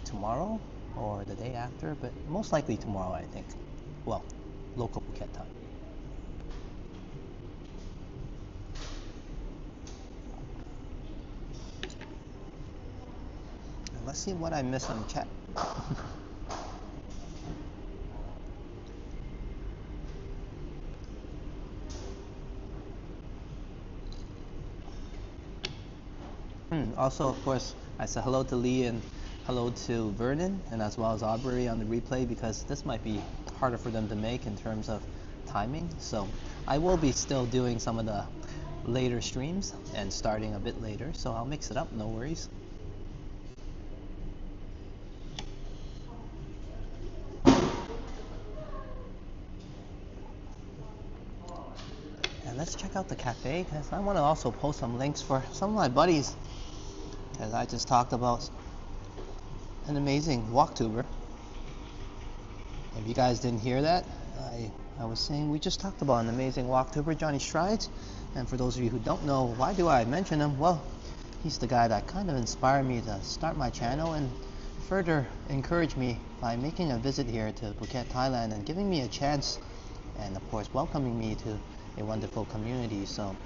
tomorrow or the day after, but most likely tomorrow, I think. Well, local Phuket time. Let's see what I missed on the chat. Also, of course, I said hello to Lee and hello to Vernon, and as well as Aubrey on the replay, because this might be harder for them to make in terms of timing. So I will be still doing some of the later streams and starting a bit later, so I'll mix it up, no worries. And let's check out the cafe, because I want to also post some links for some of my buddies, as I just talked about an amazing walktuber. If you guys didn't hear that, I was saying we just talked about an amazing walktuber, Johnny Strides. And for those of you who don't know, why do I mention him? Well, he's the guy that kind of inspired me to start my channel and further encouraged me by making a visit here to Phuket, Thailand, and giving me a chance, and of course welcoming me to a wonderful community. So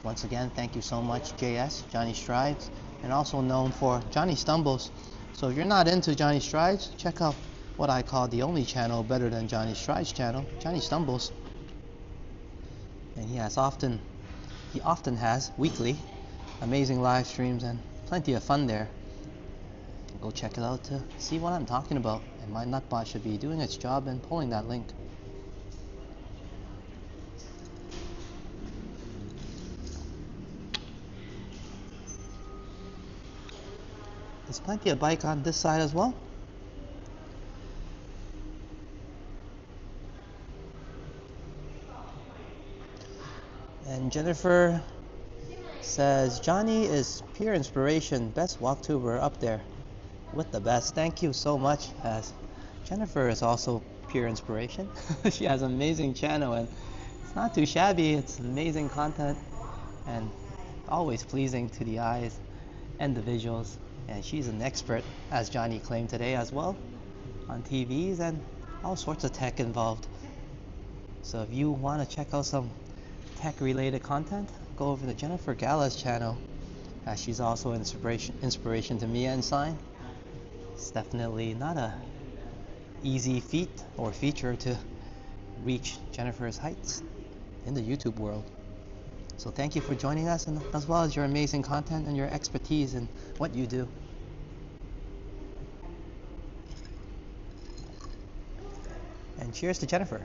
once again, thank you so much, JS, Johnny Strides, and also known for Johnny Stumbles. So if you're not into Johnny Strides, check out what I call the only channel better than Johnny Strides' channel, Johnny Stumbles. And he often has weekly amazing live streams and plenty of fun there. Go check it out to see what I'm talking about, and my nutbot should be doing its job and pulling that link. There's plenty of bike on this side as well. And Jennifer says, Johnny is pure inspiration, best walktuber up there with the best. Thank you so much, as Jennifer is also pure inspiration. She has an amazing channel, and it's not too shabby. It's amazing content and always pleasing to the eyes and the visuals. And she's an expert, as Johnny claimed today as well, on TVs and all sorts of tech involved. So if you want to check out some tech related content, go over to Jennifer Gala's channel, as she's also an inspiration to me and Sign. It's definitely not a easy feat or feature to reach Jennifer's heights in the YouTube world. So thank you for joining us, and as well as your amazing content and your expertise in what you do. And cheers to Jennifer.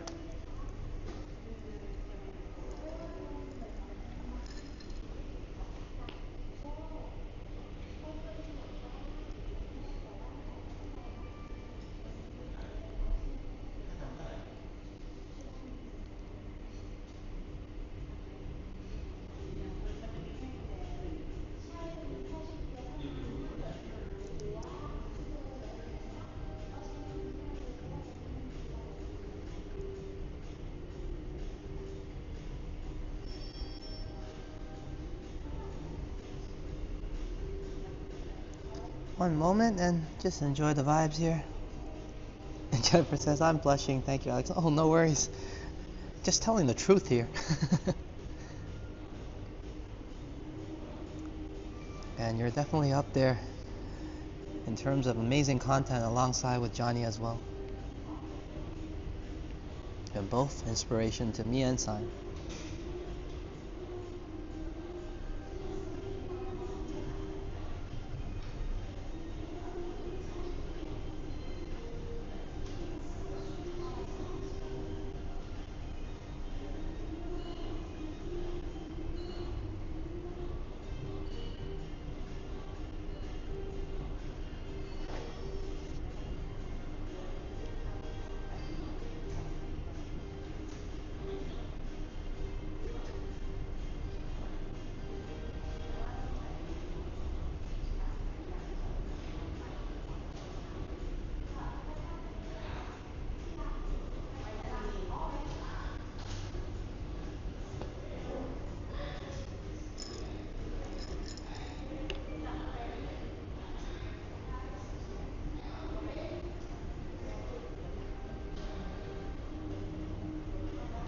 One moment and just enjoy the vibes here. And Jennifer says, I'm blushing. Thank you, Alex. Oh, no worries. Just telling the truth here. And you're definitely up there in terms of amazing content alongside with Johnny as well. And both inspiration to me and Sign.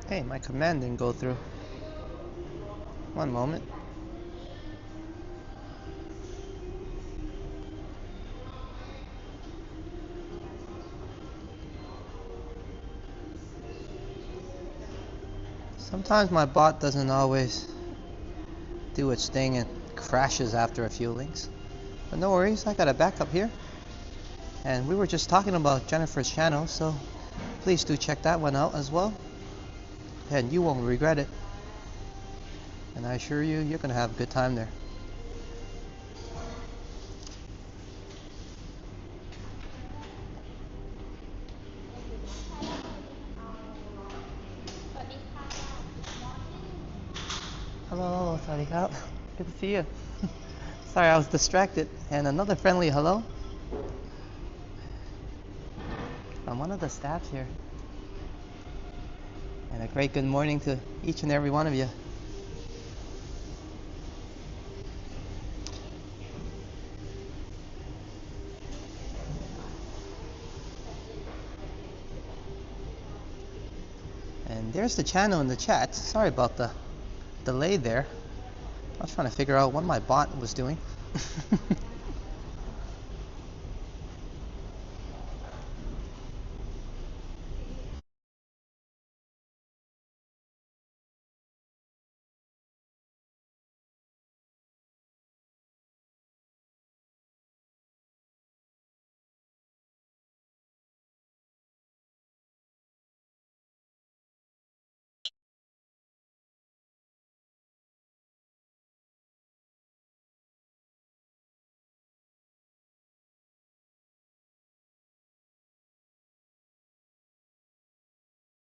Hey, my command didn't go through. One moment. Sometimes my bot doesn't always do its thing and crashes after a few links. But no worries, I got a backup here. And we were just talking about Jennifer's channel, so please do check that one out as well. And you won't regret it. And I assure you, you're gonna have a good time there. Hello, sorry, good to see you. Sorry, I was distracted. And another friendly hello from one of the staff here. And a great good morning to each and every one of you. And there's the channel in the chat. Sorry about the delay there. I was trying to figure out what my bot was doing.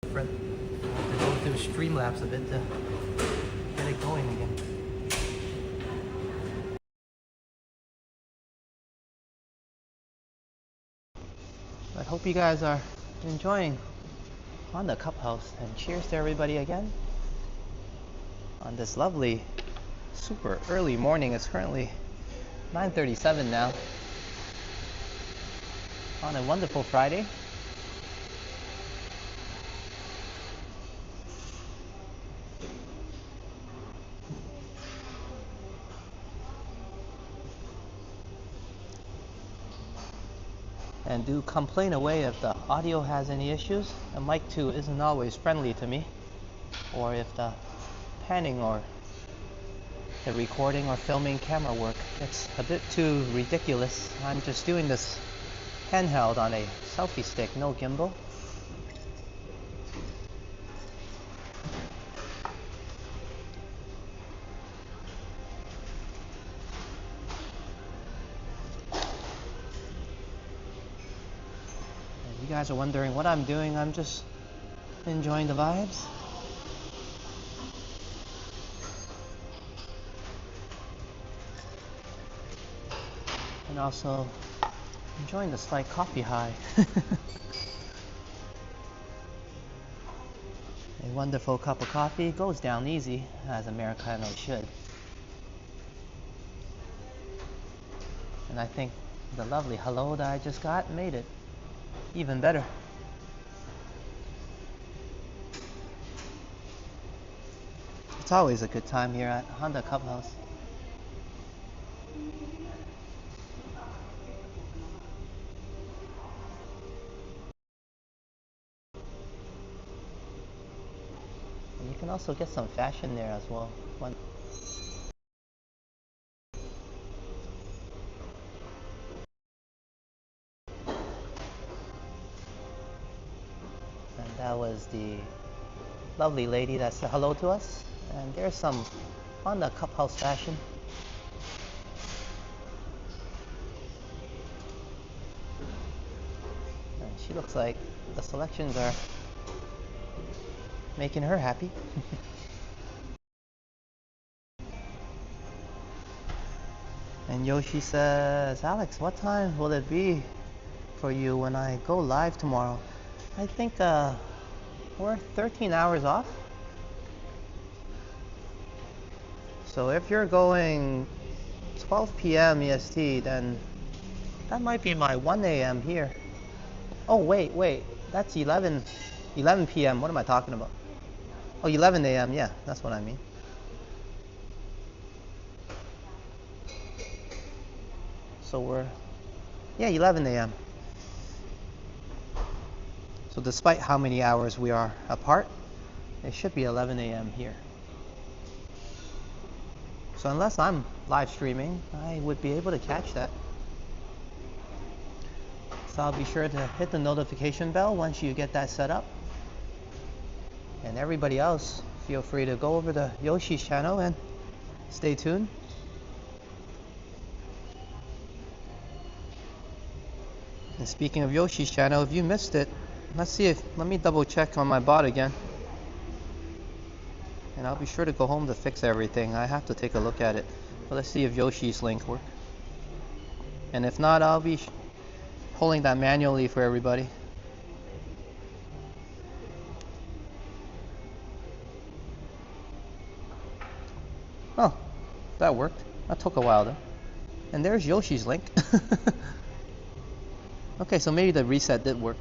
Different. I have to go through Streamlabs a bit to get it going again. I hope you guys are enjoying on the Cup House, and cheers to everybody again on this lovely, super early morning. It's currently 9:37 now on a wonderful Friday. And do complain away if the audio has any issues. The mic 2 isn't always friendly to me, or if the panning or the recording or filming camera work gets a bit too ridiculous. I'm just doing this handheld on a selfie stick, no gimbal. If you guys are wondering what I'm doing, I'm just enjoying the vibes. And also enjoying the slight coffee high. A wonderful cup of coffee goes down easy, as Americano should. And I think The lovely hello that I just got made it even better. It's always a good time here at Honda Clubhouse. And you can also get some fashion there as well. And that was the lovely lady that said hello to us. And there's some on the Clubhouse fashion. And she looks like the selections are making her happy. And Yoshi says, Alex, what time will it be for you when I go live tomorrow? I think we're 13 hours off. So if you're going 12 p.m. EST, then that might be my 1 a.m. here. Oh, wait. That's 11 p.m. What am I talking about? Oh, 11 a.m. Yeah, that's what I mean. So we're, 11 a.m. So despite how many hours we are apart, it should be 11 a.m. here. So unless I'm live streaming, I would be able to catch that. So I'll be sure to hit the notification bell once you get that set up. And everybody else, feel free to go over to Yoshi's channel and stay tuned. And speaking of Yoshi's channel, if you missed it, let me double check on my bot again. And I'll be sure to go home to fix everything. I have to take a look at it. But let's see if Yoshi's link works. And if not, I'll be pulling that manually for everybody. Oh, that worked. That took a while though. And there's Yoshi's link. Okay, so maybe the reset did work.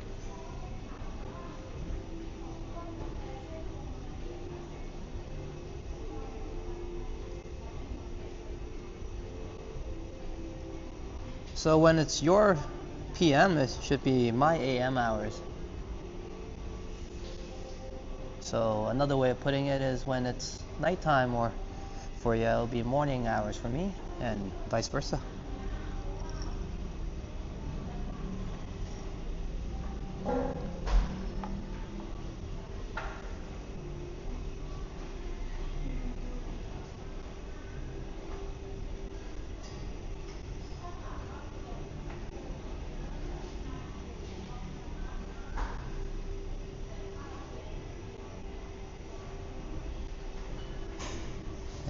So when it's your PM, it should be my AM hours. So another way of putting it is when it's nighttime, or for you, it'll be morning hours for me, and vice versa.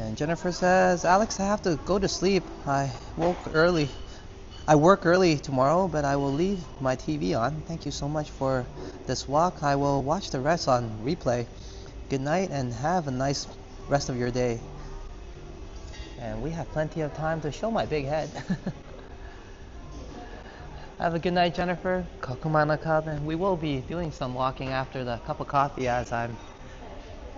And Jennifer says, Alex, I have to go to sleep. I work early tomorrow, but I will leave my TV on. Thank you so much for this walk. I will watch the rest on replay. Good night and have a nice rest of your day. And we have plenty of time to show my big head. Have a good night, Jennifer. Kakumana Cup, and we will be doing some walking after the cup of coffee as I'm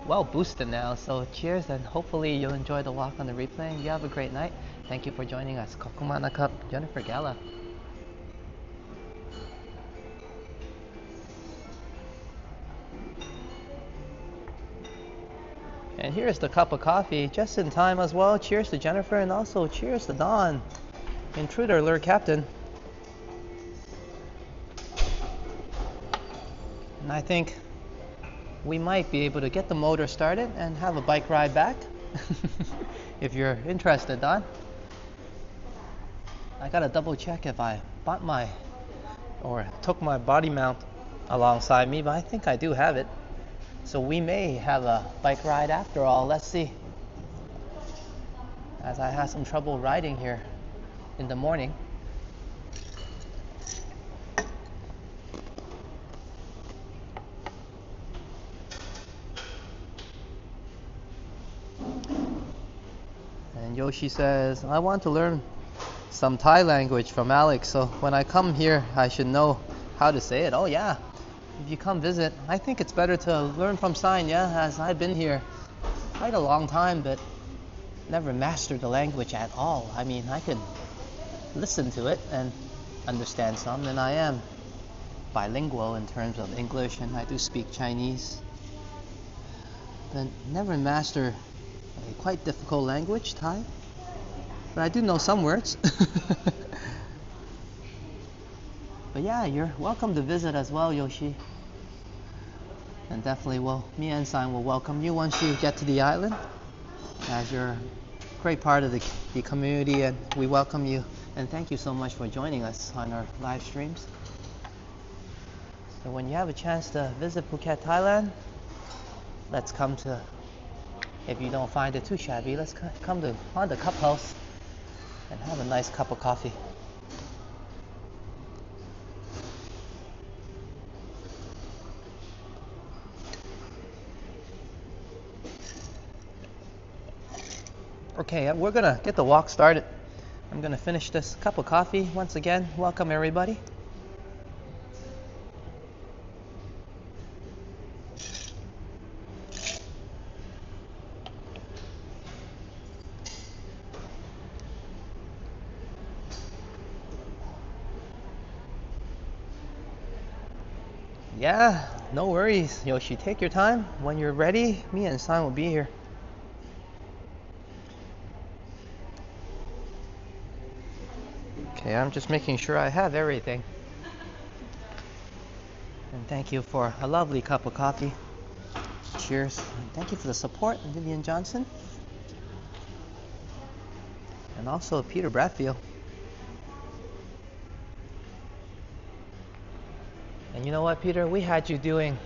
well boosted now. So cheers, and hopefully you'll enjoy the walk on the replay. And you have a great night. Thank you for joining us. Kakumana Cup, Jennifer Gala. And here's the cup of coffee, just in time as well. Cheers to Jennifer, and also cheers to Don, Intruder Alert Captain. And I think we might be able to get the motor started and have a bike ride back. If you're interested, Don. I gotta double check if I took my body mount alongside me, but I think I do have it. So we may have a bike ride after all. Let's see. As I had some trouble riding here in the morning. And Yoshi says, I want to learn some Thai language from Alex, so when I come here I should know how to say it. Oh yeah, if you come visit, I think it's better to learn from sign, yeah, as I've been here quite a long time but never mastered the language at all. I mean, I could listen to it and understand some, and I am bilingual in terms of English, and I do speak Chinese, but never master a quite difficult language, Thai. But I do know some words. But yeah, you're welcome to visit as well, Yoshi. And definitely me and San will welcome you once you get to the island, as you're a great part of the community, and we welcome you. And thank you so much for joining us on our live streams. So when you have a chance to visit Phuket, Thailand, let's come to, if you don't find it too shabby, let's come to the Cup House and have a nice cup of coffee. Okay, we're gonna get the walk started. I'm gonna finish this cup of coffee. Once again, welcome everybody. Yeah, no worries, Yoshi. Take your time. When you're ready, me and San will be here. Okay, I'm just making sure I have everything. And thank you for a lovely cup of coffee. Cheers. And thank you for the support, Vivian Johnson. And also Peter Bradfield. And you know what, Peter? We had you doing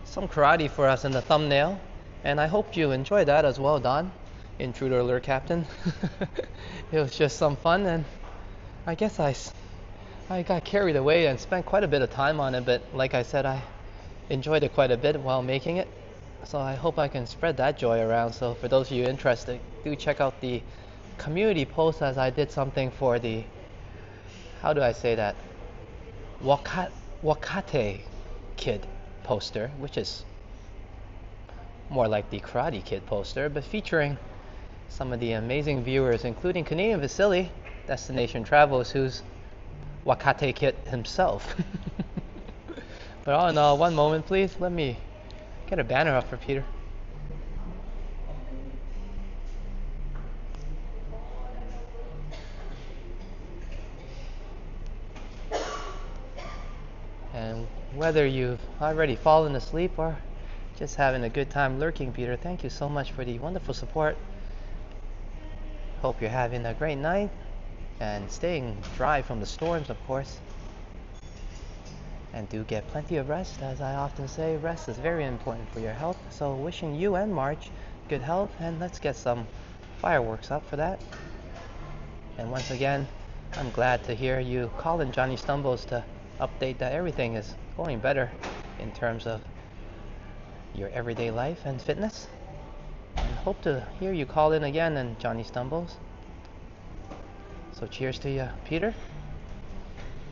some karate for us in the thumbnail, and I hope you enjoyed that as well, Don. Intruder alert, Captain. It was just some fun, and I guess I got carried away and spent quite a bit of time on it, but like I said, I enjoyed it quite a bit while making it. So I hope I can spread that joy around. So for those of you interested, do check out the community post, as I did something for the, how do I say that, Wakate Kid poster, which is more like the Karate Kid poster, but featuring some of the amazing viewers, including Canadian Vasily, Destination Travels, who's Wakate Kid himself. But all in all, one moment please, let me get a banner up for Peter. And whether you've already fallen asleep or just having a good time lurking, Peter, thank you so much for the wonderful support. Hope you're having a great night and staying dry from the storms, of course. And do get plenty of rest. As I often say, rest is very important for your health. So wishing you and March good health, and let's get some fireworks up for that. And once again, I'm glad to hear you calling Johnny Stumbles to update that everything is going better in terms of your everyday life and fitness. And hope to hear you call in again, and Johnny Stumbles. So cheers to you, Peter.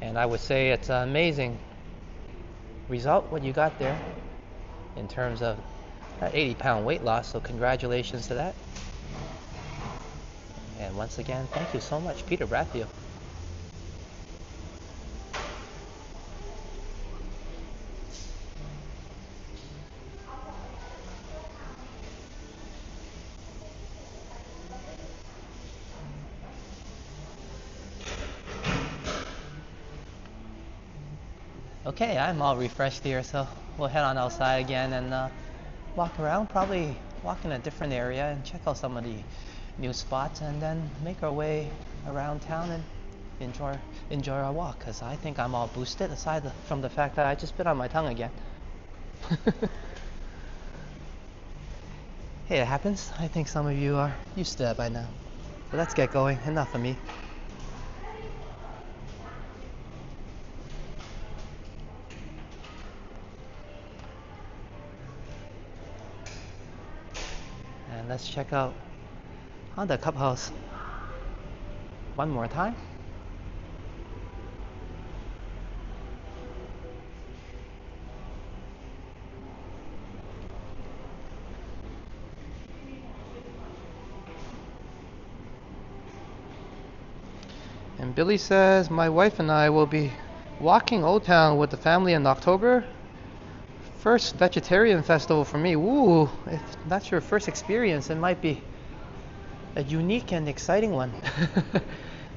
And I would say it's an amazing result what you got there in terms of that 80-pound weight loss, so congratulations to that. And once again, thank you so much, Peter Bradfield. Okay, I'm all refreshed here, so we'll head on outside again and walk around, probably walk in a different area and check out some of the new spots, and then make our way around town and enjoy our walk, because I think I'm all boosted, aside from the fact that I just bit on my tongue again. Hey, it happens. I think some of you are used to that by now. But let's get going. Enough of me. And let's check out the Cup House. one more time. And Billy says, my wife and I will be walking Old Town with the family in October. First vegetarian festival for me. Ooh, if that's your first experience, it might be a unique and exciting one.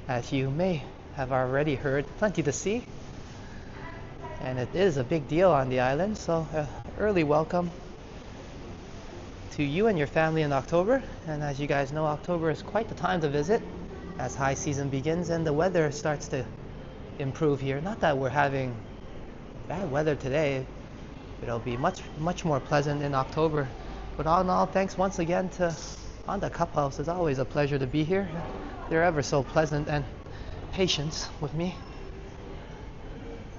As you may have already heard, plenty to see. And it is a big deal on the island, so early welcome to you and your family in October. And as you guys know, October is quite the time to visit as high season begins and the weather starts to improve here. Not that we're having bad weather today. It'll be much more pleasant in October. But all in all, thanks once again to Honda Cup House. It's always a pleasure to be here. They're ever so pleasant and patient with me.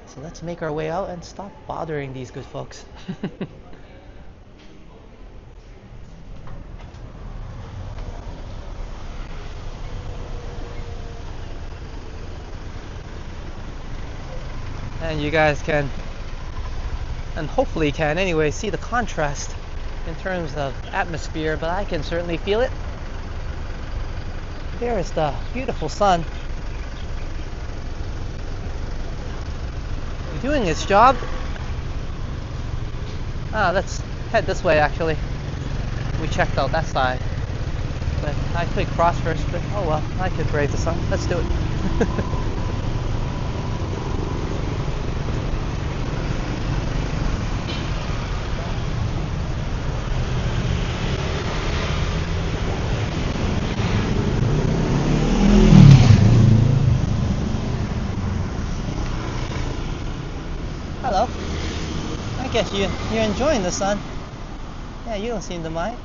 So let's make our way out and stop bothering these good folks. And you guys can, and hopefully can anyway, see the contrast in terms of atmosphere, but I can certainly feel it. There is the beautiful sun doing its job. Let's head this way actually. We checked out that side, but I could cross first, but oh well, I could brave the sun. Let's do it. Hello. I guess you're enjoying the sun. Yeah, you don't seem to mind.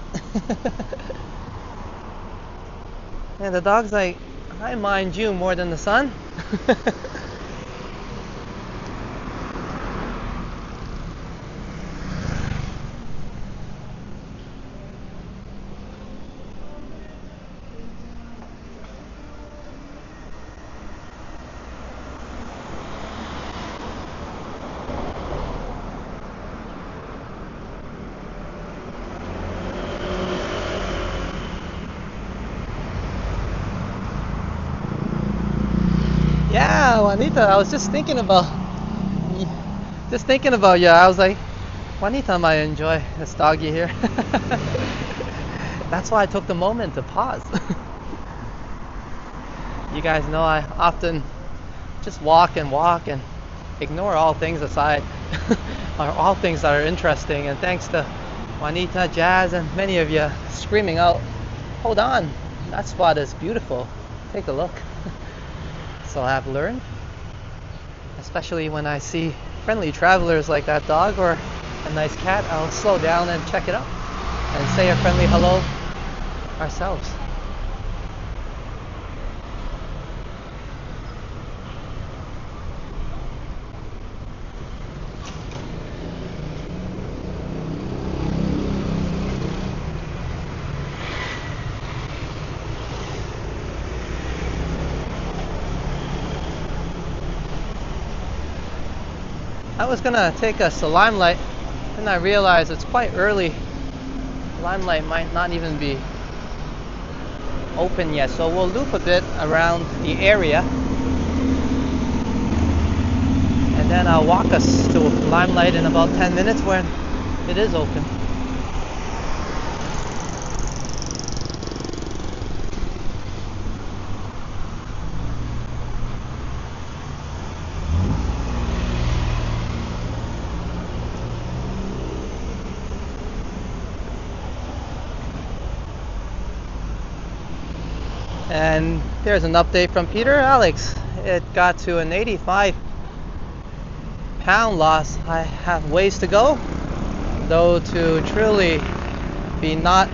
And the dog's like, I mind you more than the sun. Yeah, Juanita, I was just thinking about you. I was like, Juanita might enjoy this doggy here. That's why I took the moment to pause. You guys know I often just walk and ignore all things aside, or all things that are interesting. And thanks to Juanita, Jazz, and many of you screaming out, hold on, that spot is beautiful. Take a look. So I've learned, especially when I see friendly travelers like that dog or a nice cat, I'll slow down and check it out and say a friendly hello ourselves. I was gonna take us to Limelight, then I realized it's quite early. Limelight might not even be open yet, so we'll loop a bit around the area and then I'll walk us to Limelight in about 10 minutes when it is open. And there's an update from Peter. Alex, it got to an 85-pound loss. I have ways to go, though, to truly not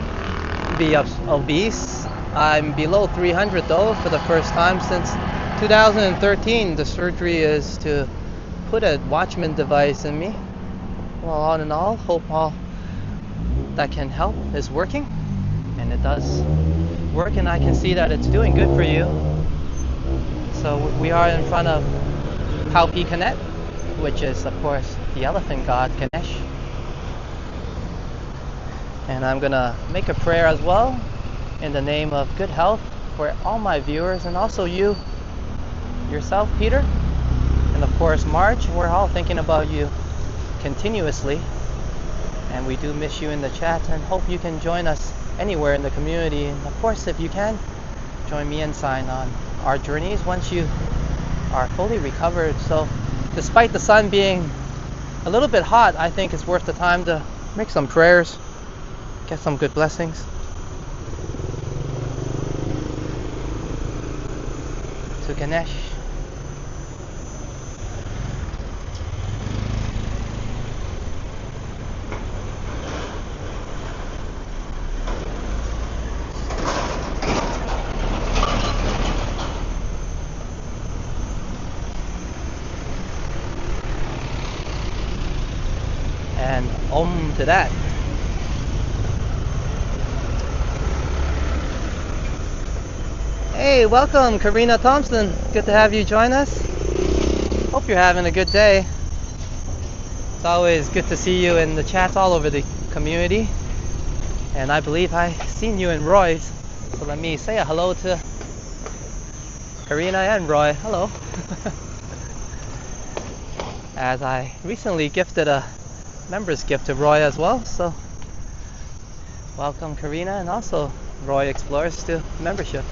be obese. I'm below 300 though for the first time since 2013. The surgery is to put a Watchman device in me. Well, all in all, hope all that can help is working, and it does work, and I can see that it's doing good for you. So we are in front of Phuket, which is of course the elephant god Ganesh. And I'm gonna make a prayer as well in the name of good health for all my viewers, and also you yourself, Peter, and of course Marge. We're all thinking about you continuously, and we do miss you in the chat, and hope you can join us anywhere in the community. And of course, if you can, join me and sign on our journeys once you are fully recovered. So despite the sun being a little bit hot, I think it's worth the time to make some prayers, get some good blessings. To Ganesh. And Om to that. Hey, welcome Karina Thompson. Good to have you join us. Hope you're having a good day. It's always good to see you in the chats all over the community. And I believe I've seen you in Roy's. So let me say a hello to Karina and Roy. Hello. As I recently gifted a member's gift to Roy as well. So welcome Karina, and also Roy Explores to membership.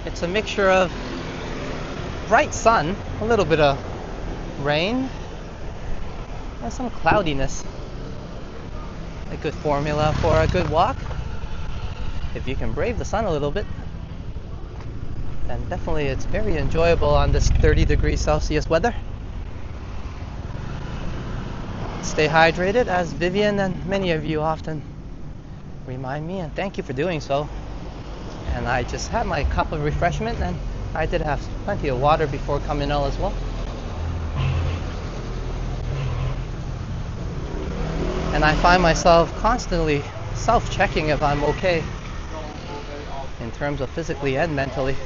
It's a mixture of bright sun, a little bit of rain, and some cloudiness. A good formula for a good walk. If you can brave the sun a little bit, then definitely it's very enjoyable on this 30 degrees Celsius weather. Stay hydrated, as Vivian and many of you often remind me, and thank you for doing so. And I just had my cup of refreshment, and I did have plenty of water before coming out as well. And I find myself constantly self-checking if I'm okay in terms of physically and mentally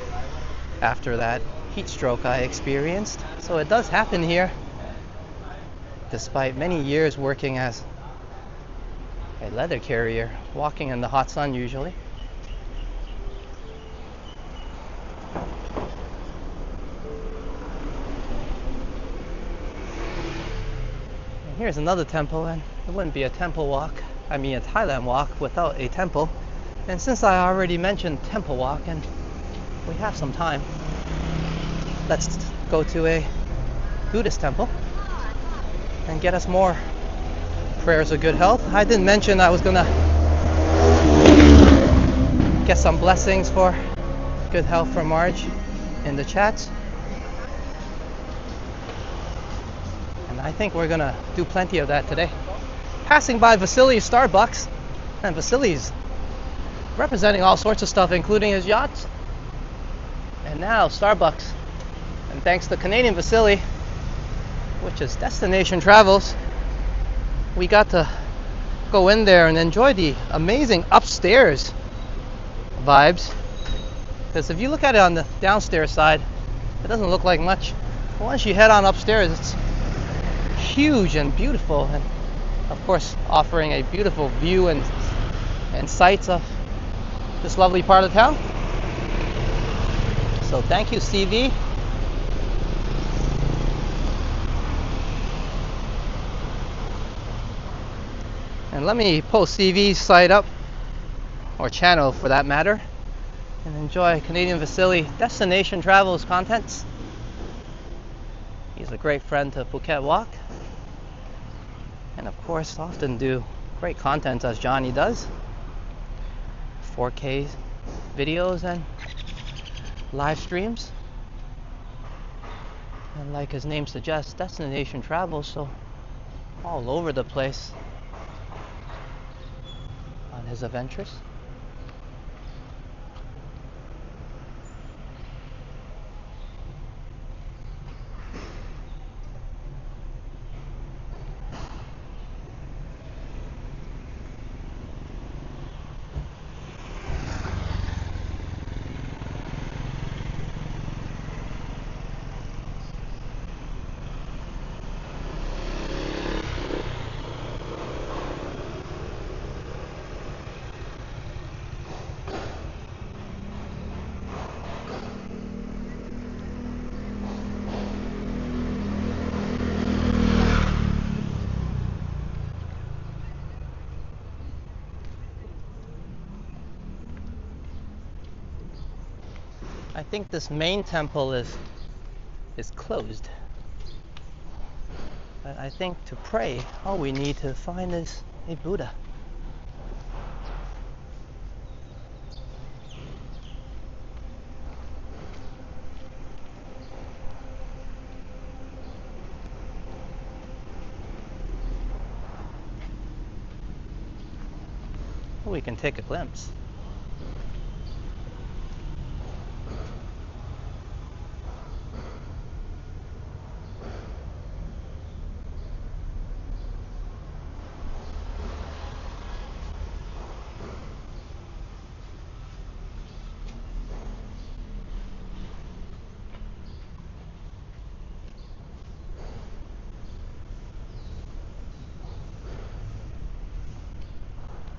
after that heat stroke I experienced. So it does happen here, despite many years working as a leather carrier, walking in the hot sun usually. Here's another temple, and it wouldn't be a temple walk, a Thailand walk without a temple. And since I already mentioned temple walk and we have some time, let's go to a Buddhist temple and get us more prayers of good health. I didn't mention I was gonna get some blessings for good health from Marge in the chats. I think we're gonna do plenty of that today. Passing by Vasily's Starbucks, and Vasily's representing all sorts of stuff, including his yachts, and now Starbucks. And thanks to Canadian Vasily, which is Destination Travels, we got to go in there and enjoy the amazing upstairs vibes. Because if you look at it on the downstairs side, it doesn't look like much. But once you head on upstairs, it's huge and beautiful, and of course offering a beautiful view and sights of this lovely part of town. So thank you, CV. And let me post CV's site up, or channel for that matter, and enjoy Canadian Vasily Destination Travels contents. He's a great friend to Phuket Walk, and of course often do great content as Johnny does, 4K videos and live streams, and like his name suggests, Destination Travels, so all over the place on is of interest. I think this main temple is closed. But I think to pray, all we need to find is a Buddha. We can take a glimpse.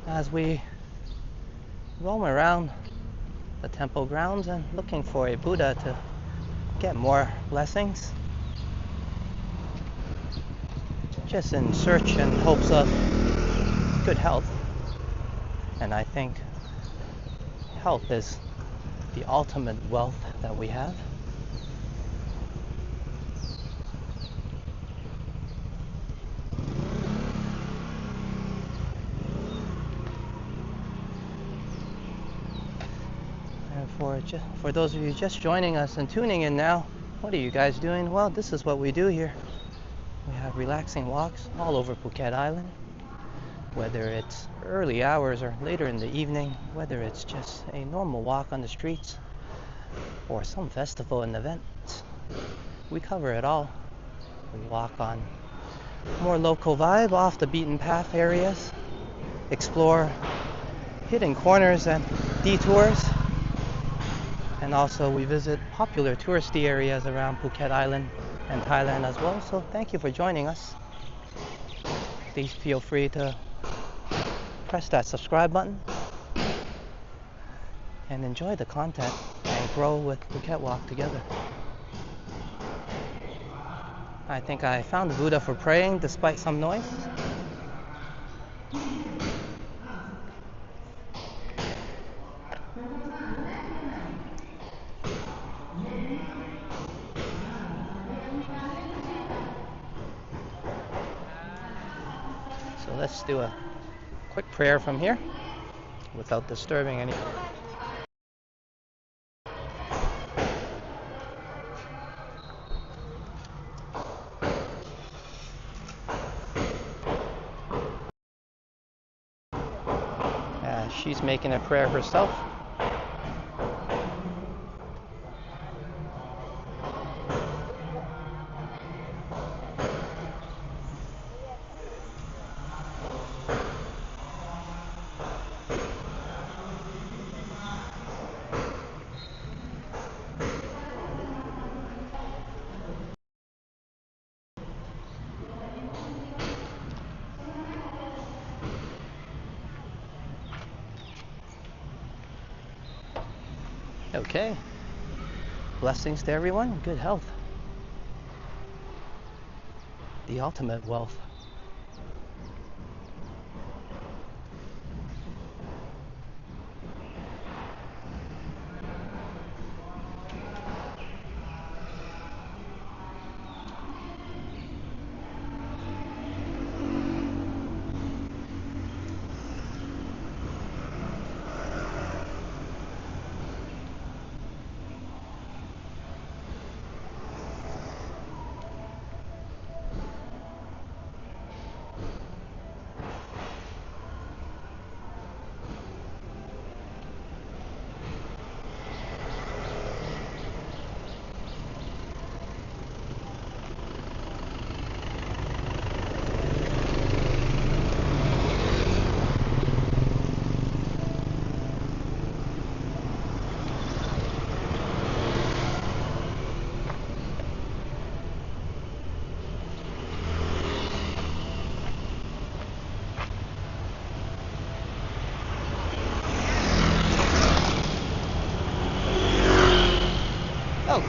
As we roam around the temple grounds and looking for a Buddha to get more blessings, just in search and hopes of good health. And I think health is the ultimate wealth that we have. For those of you just joining us and tuning in now, what are you guys doing? Well, this is what we do here. We have relaxing walks all over Phuket Island, whether it's early hours or later in the evening, whether it's just a normal walk on the streets or some festival and events. We cover it all. We walk on more local vibe, off the beaten path areas, explore hidden corners and detours. And also we visit popular touristy areas around Phuket Island and Thailand as well. So thank you for joining us. Please feel free to press that subscribe button and enjoy the content and grow with Phuket Walk together. I think I found the Buddha for praying despite some noise. So let's do a quick prayer from here without disturbing anyone. She's making a prayer herself. Okay. Blessings to everyone. Good health. The ultimate wealth.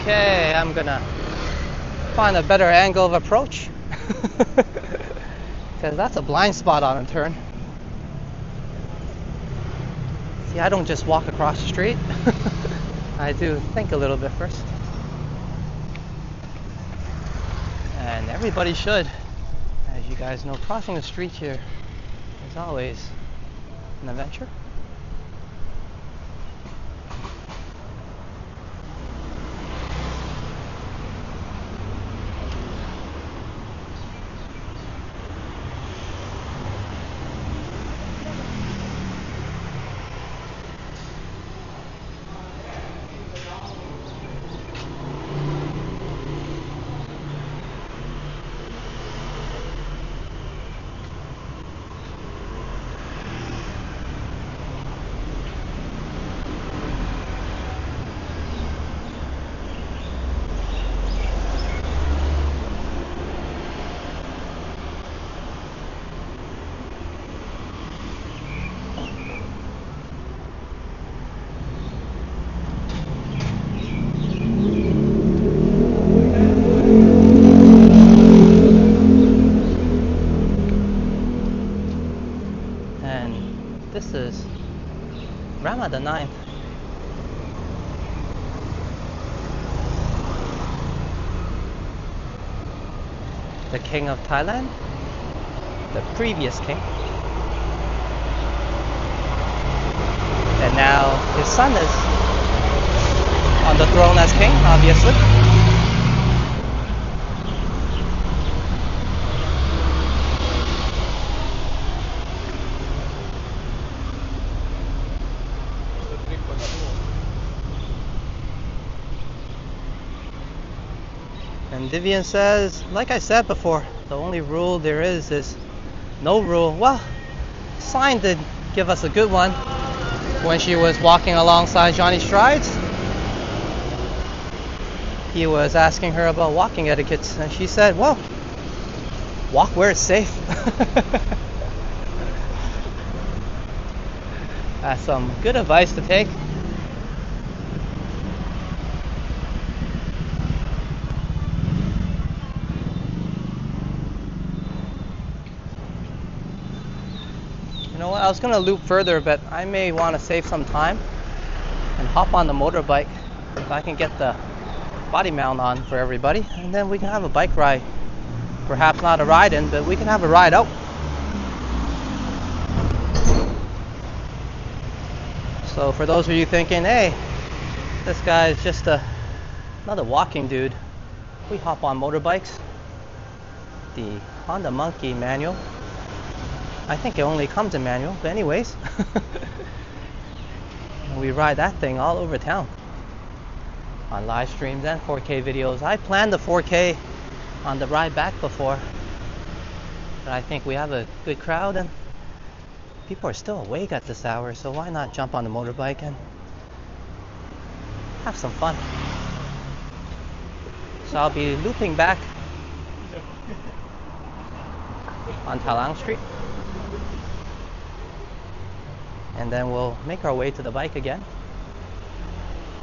Okay, I'm gonna find a better angle of approach because that's a blind spot on a turn. See, I don't just walk across the street. I do think a little bit first. And everybody should. As you guys know, crossing the street here is always an adventure. This is Rama the 9th. The king of Thailand, the previous king. And now his son is on the throne as king, obviously. And Vivian says, like I said before, the only rule there is no rule. Well, Sign did give us a good one when she was walking alongside Johnny Strides. He was asking her about walking etiquette, and she said, well, walk where it's safe. That's some good advice to take. You know what, I was going to loop further, but I may want to save some time and hop on the motorbike if I can get the body mount on for everybody, and then we can have a bike ride. Perhaps not a ride in, but we can have a ride out. So for those of you thinking, hey, this guy is just another walking dude, we hop on motorbikes. The Honda Monkey manual. I think it only comes in manual, but anyways. We ride that thing all over town on live streams and 4K videos. I planned the 4K on the ride back before, but I think we have a good crowd and people are still awake at this hour, so why not jump on the motorbike and have some fun. So I'll be looping back on Talang Street, and then we'll make our way to the bike again.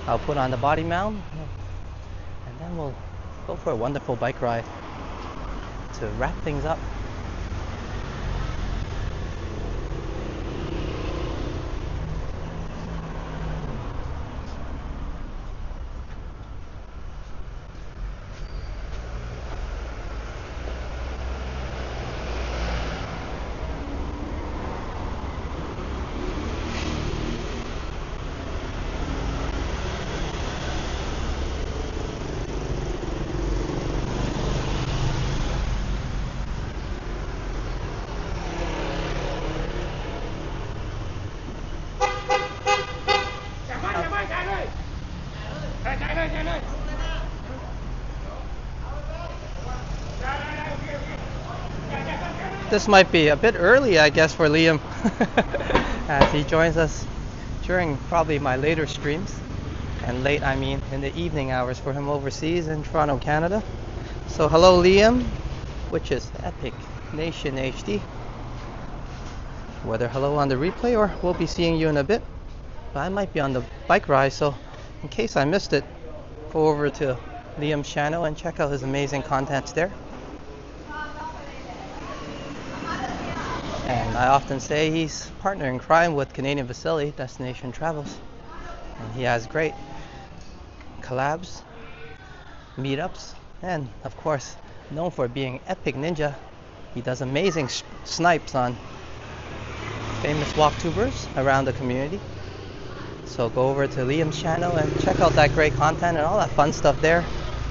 I'll put on the body mount, and then we'll go for a wonderful bike ride to wrap things up. This might be a bit early, I guess, for Liam as he joins us during probably my later streams. And late, I mean in the evening hours for him overseas in Toronto, Canada. So hello Liam, which is Epic Nation HD. Whether hello on the replay or we'll be seeing you in a bit. But I might be on the bike ride, so in case I missed it, go over to Liam's channel and check out his amazing contents there. And I often say he's partner in crime with Canadian Vasily, Destination Travels. And he has great collabs, meetups, and of course, known for being epic ninja. He does amazing snipes on famous walktubers around the community. So go over to Liam's channel and check out that great content and all that fun stuff there.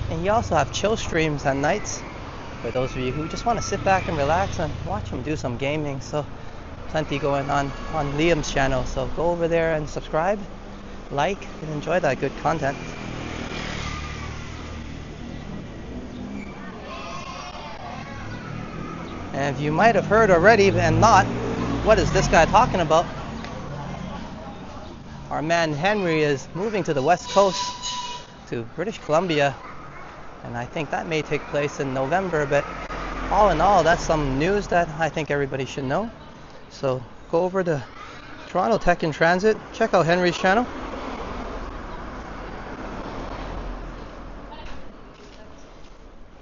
And he also have chill streams at nights for those of you who just want to sit back and relax and watch him do some gaming. So plenty going on Liam's channel. So go over there and subscribe, like, and enjoy that good content. And if you might have heard already and not, what is this guy talking about? Our man Henry is moving to the west coast, to British Columbia, and I think that may take place in November, but all in all, that's some news that I think everybody should know. So go over to Toronto Tech in Transit, check out Henry's channel.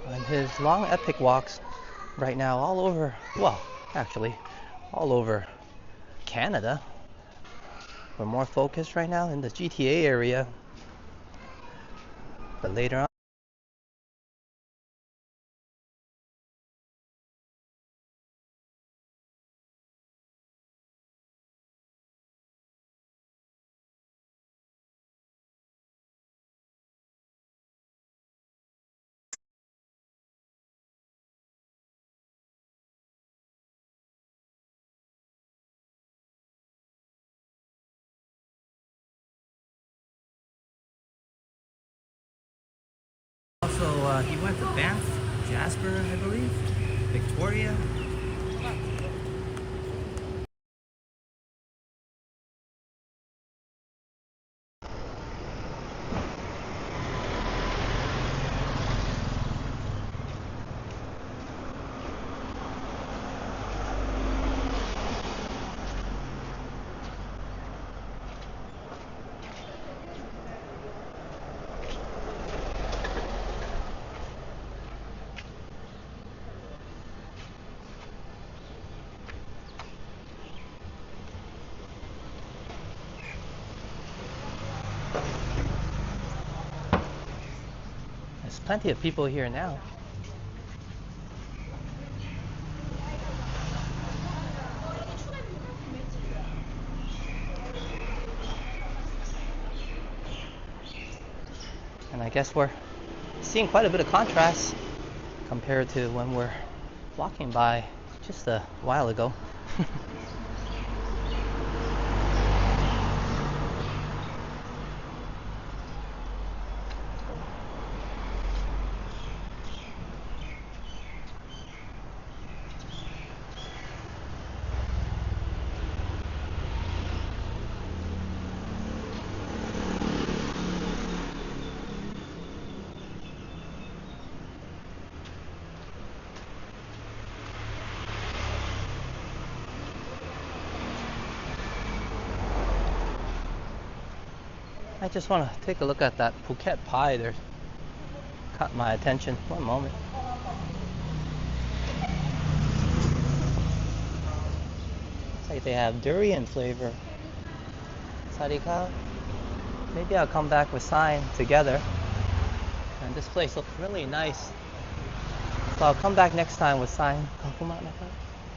And his long epic walks right now all over, well, actually all over Canada. We're more focused right now in the GTA area, but later on. Also, he went to Banff, Jasper, I believe, Victoria. There's plenty of people here now. And I guess we're seeing quite a bit of contrast compared to when we're walking by just a while ago. I just want to take a look at that Phuket pie there. Caught my attention. One moment. Looks like they have durian flavor. Sarika. Maybe I'll come back with Sign together. And this place looks really nice. So I'll come back next time with Sign.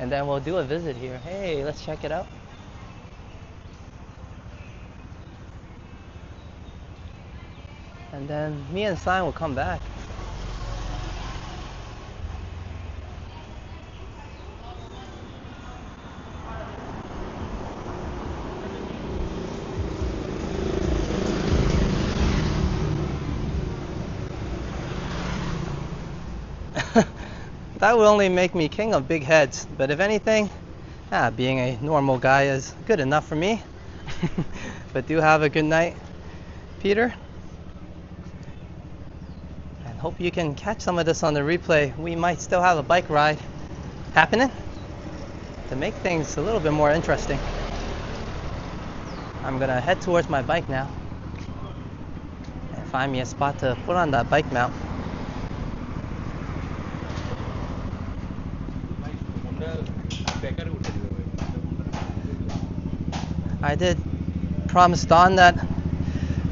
And then we'll do a visit here. Hey, let's check it out. And then me and Sign will come back. That will only make me king of big heads, but if anything, being a normal guy is good enough for me. But do have a good night, Peter. And hope you can catch some of this on the replay. We might still have a bike ride happening to make things a little bit more interesting. I'm gonna head towards my bike now and find me a spot to put on that bike mount. I did promise Don that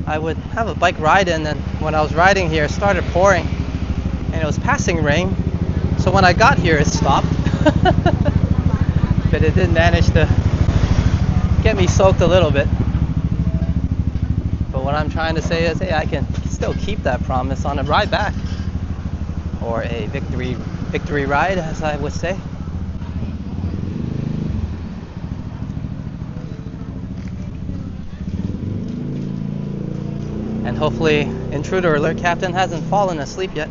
I would have a bike ride in, and when I was riding here it started pouring and it was passing rain, so when I got here it stopped. But it did manage to get me soaked a little bit. But what I'm trying to say is, hey, I can still keep that promise on a ride back, or a victory ride, as I would say. And hopefully intruder alert captain hasn't fallen asleep yet.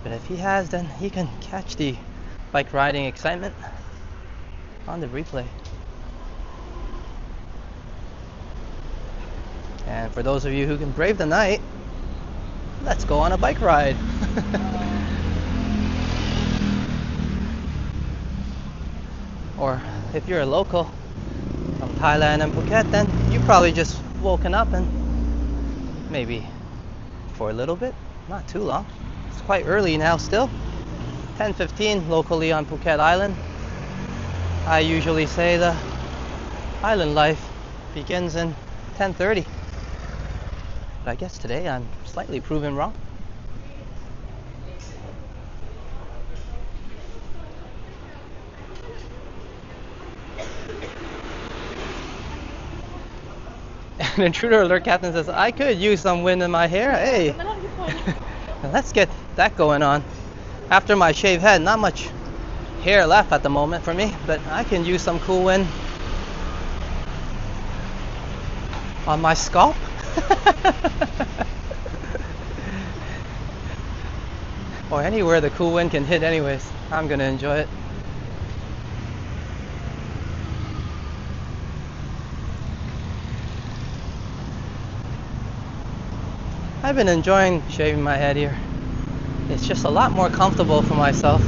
But if he has, then he can catch the bike riding excitement on the replay. And for those of you who can brave the night, let's go on a bike ride. Or if you're a local from Thailand and Phuket, then you've probably just woken up and maybe for a little bit, not too long. It's quite early now still, 10:15 locally on Phuket Island. I usually say the island life begins in 10:30. But I guess today I'm slightly proven wrong. And intruder alert captain says, I could use some wind in my hair. Hey, let's get that going on. After my shaved head, not much hair left at the moment for me, but I can use some cool wind on my scalp. Or anywhere the cool wind can hit anyways. I'm gonna enjoy it. I've been enjoying shaving my head here. It's just a lot more comfortable for myself.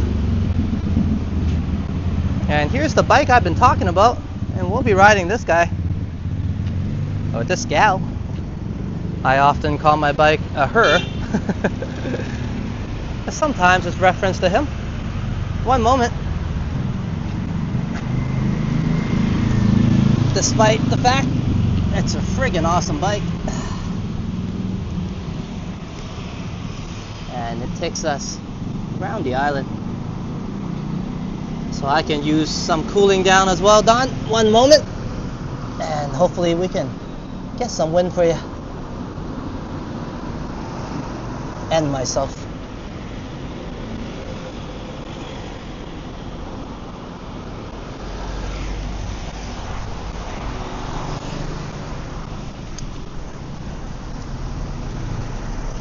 And here's the bike I've been talking about, and we'll be riding this guy, or this gal. I often call my bike a her. Sometimes it's reference to him. One moment. Despite the fact it's a friggin' awesome bike. And it takes us around the island. So I can use some cooling down as well, Don. One moment. And hopefully we can get some wind for you. And myself.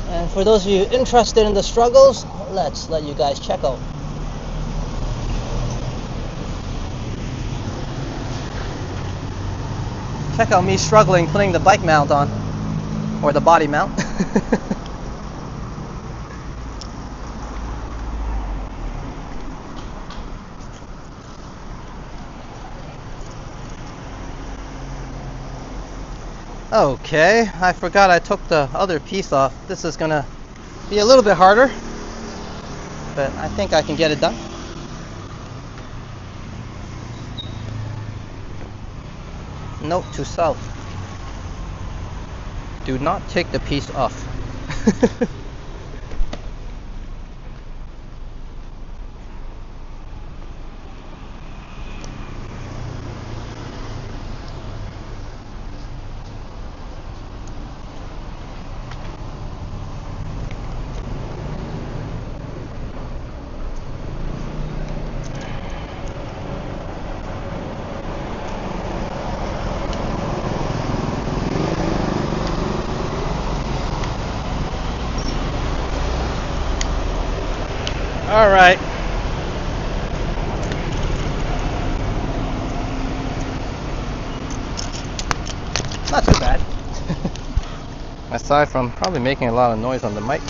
And for those of you interested in the struggles, let's let you guys check out. Check out me struggling putting the bike mount on, or the body mount. Okay, I forgot I took the other piece off. This is gonna be a little bit harder, but I think I can get it done. Note to self: do not take the piece off. All right. Not too bad. Aside from probably making a lot of noise on the mic.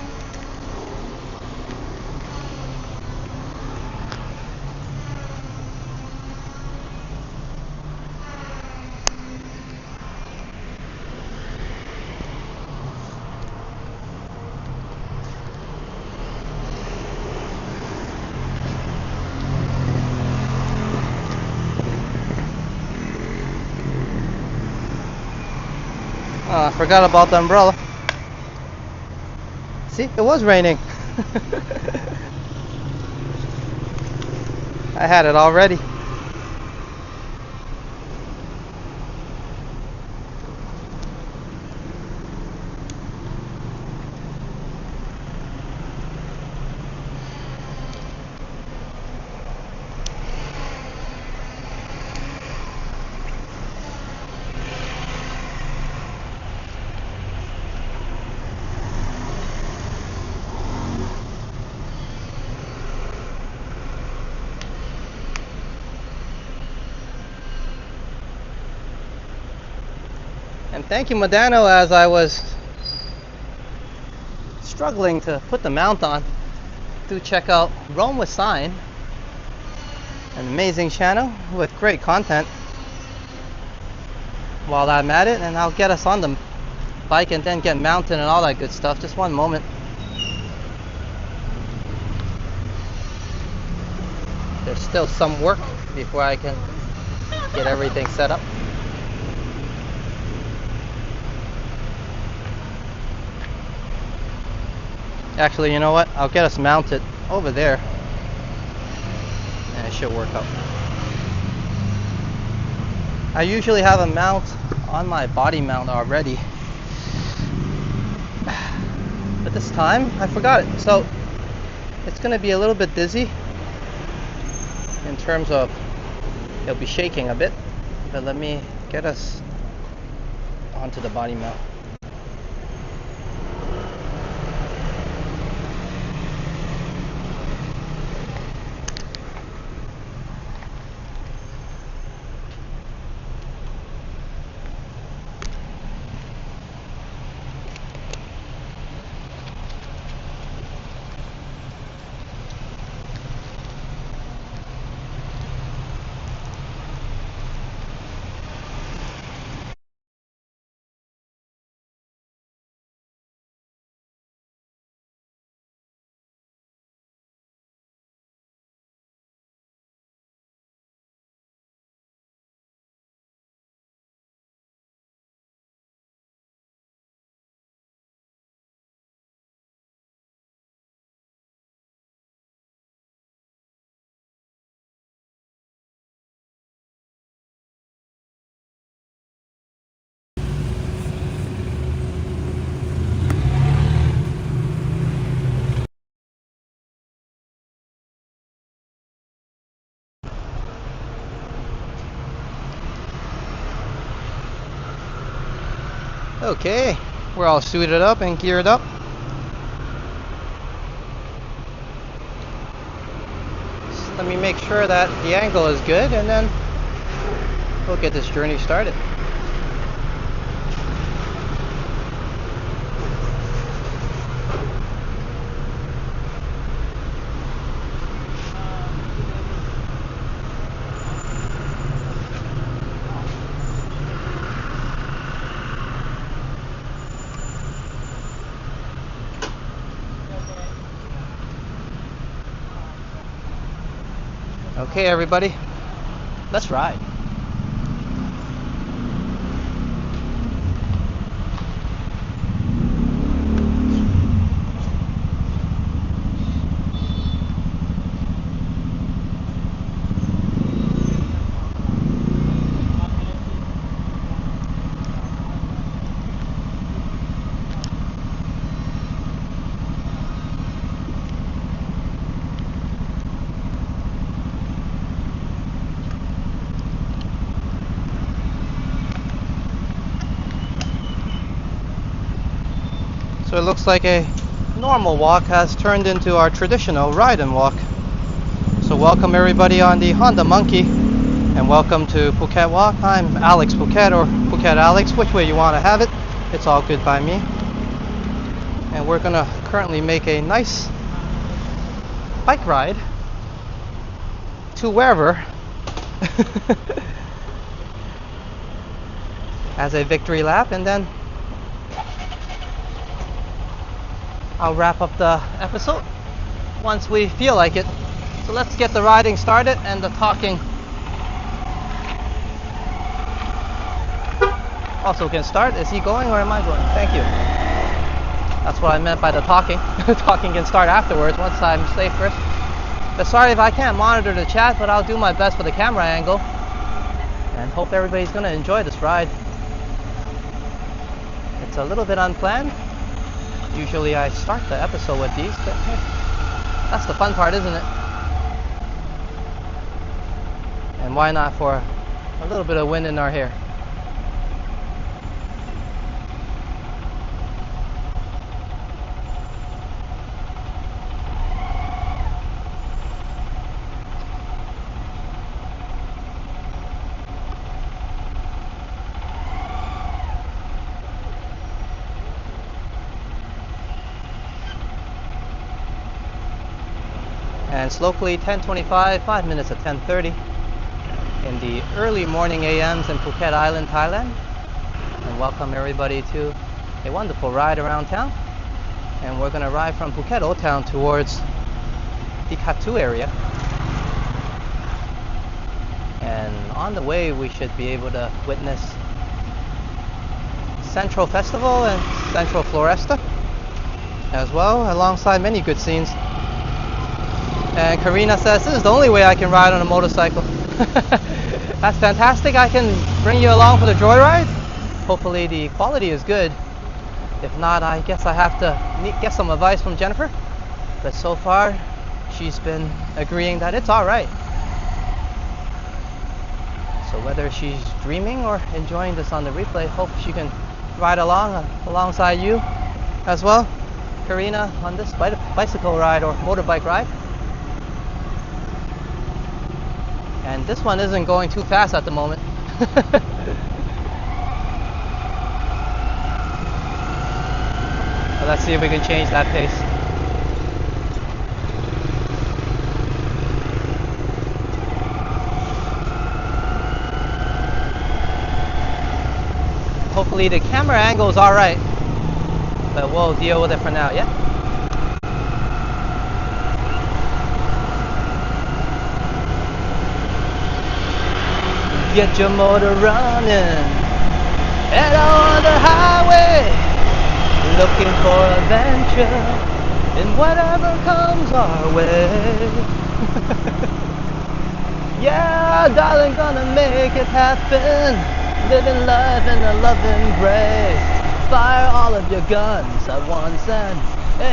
I forgot about the umbrella. See, it was raining. I had it already. And thank you, Modano, as I was struggling to put the mount on. Do check out Rome with Sign, an amazing channel with great content. While I'm at it, and I'll get us on the bike and then get mounted and all that good stuff. Just one moment. There's still some work before I can get everything set up. Actually, you know what? I'll get us mounted over there and it should work out. I usually have a mount on my body mount already, but this time I forgot it. So it's going to be a little bit dizzy in terms of it'll be shaking a bit, but let me get us onto the body mount. Okay, we're all suited up and geared up. Just let me make sure that the angle is good and then we'll get this journey started. Okay, everybody, let's ride. So it looks like a normal walk has turned into our traditional ride and walk. So welcome everybody on the Honda Monkey and welcome to Phuket Walk. I'm Alex Phuket, or Phuket Alex, which way you want to have it. It's all good by me. And we're gonna currently make a nice bike ride to wherever as a victory lap, and then I'll wrap up the episode once we feel like it. So let's get the riding started and the talking. also can start. Is he going or am I going? Thank you. That's what I meant by the talking. Talking can start afterwards once I'm safe first. But sorry if I can't monitor the chat, but I'll do my best for the camera angle. And hope everybody's going to enjoy this ride. It's a little bit unplanned. Usually I start the episode with these, but hey, that's the fun part, isn't it? And why not for a little bit of wind in our hair? And it's locally 10:25, 5 minutes at 10:30 in the early morning AMs in Phuket Island, Thailand. And welcome everybody to a wonderful ride around town. And we're going to ride from Phuket Old Town towards the Katu area. And on the way we should be able to witness Central Festival and Central Floresta as well, alongside many good scenes. And Karina says, this is the only way I can ride on a motorcycle. That's fantastic. I can bring you along for the joyride. Hopefully the quality is good. If not, I guess I have to get some advice from Jennifer. But so far, she's been agreeing that it's alright. So whether she's dreaming or enjoying this on the replay, hope she can ride along alongside you as well, Karina, on this bicycle ride or motorbike ride. And this one isn't going too fast at the moment. But let's see if we can change that pace. Hopefully the camera angle is alright. But we'll deal with it for now, yeah? Get your motor running, head on the highway, looking for adventure in whatever comes our way. Yeah, darling, gonna make it happen, living life in a love embrace. Fire all of your guns at once and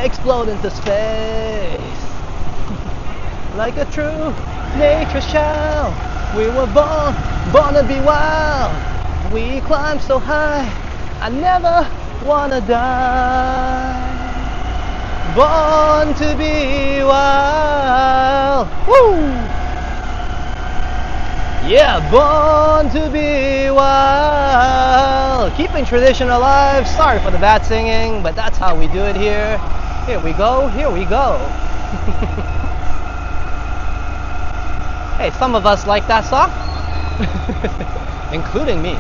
explode into space. Like a true nature child, we were born to be wild. We climb so high, I never wanna die. Born to be wild. Woo! Yeah, born to be wild. Keeping tradition alive. Sorry for the bad singing, but that's how we do it here. Here we go, here we go. Hey, some of us like that song, including me.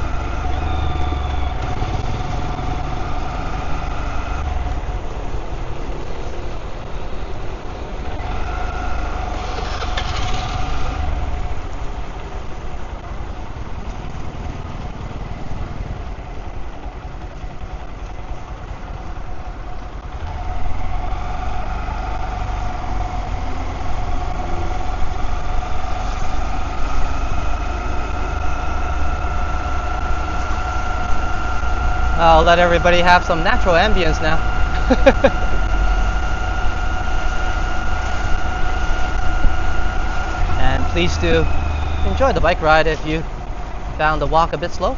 I'll let everybody have some natural ambience now. And please do enjoy the bike ride if you found the walk a bit slow.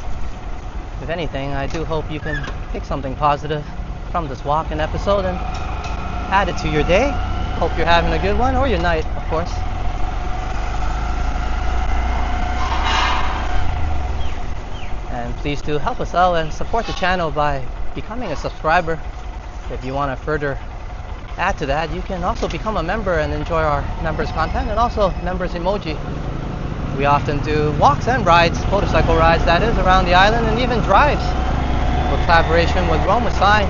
If anything, I do hope you can take something positive from this walk and episode and add it to your day. Hope you're having a good one, or your night, of course. And please do help us out and support the channel by becoming a subscriber. If you want to further add to that, you can also become a member and enjoy our members content and also members emoji. We often do walks and rides, motorcycle rides that is, around the island, and even drives with collaboration with Roma Sign.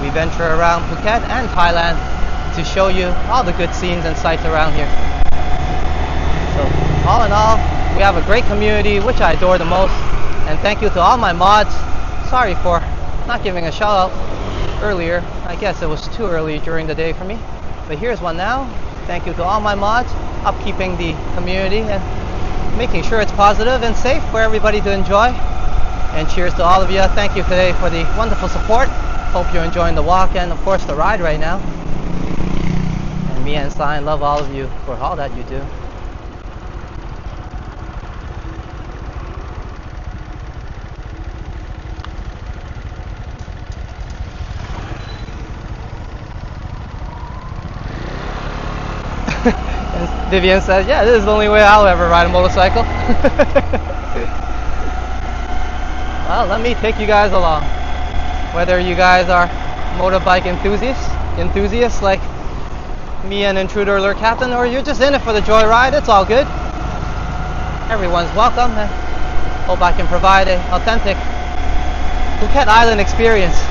We venture around Phuket and Thailand to show you all the good scenes and sights around here. So all in all, we have a great community, which I adore the most. And thank you to all my mods. Sorry for not giving a shout out earlier. I guess it was too early during the day for me. But here's one now. Thank you to all my mods, upkeeping the community and making sure it's positive and safe for everybody to enjoy. And cheers to all of you. Thank you today for the wonderful support. Hope you're enjoying the walk and of course the ride right now. And me and Stein love all of you for all that you do. And Vivian says, yeah, this is the only way I'll ever ride a motorcycle. Well, let me take you guys along. Whether you guys are motorbike enthusiasts like me and Intruder Alert Captain, or you're just in it for the joyride, it's all good. Everyone's welcome, and hope I can provide an authentic Phuket Island experience.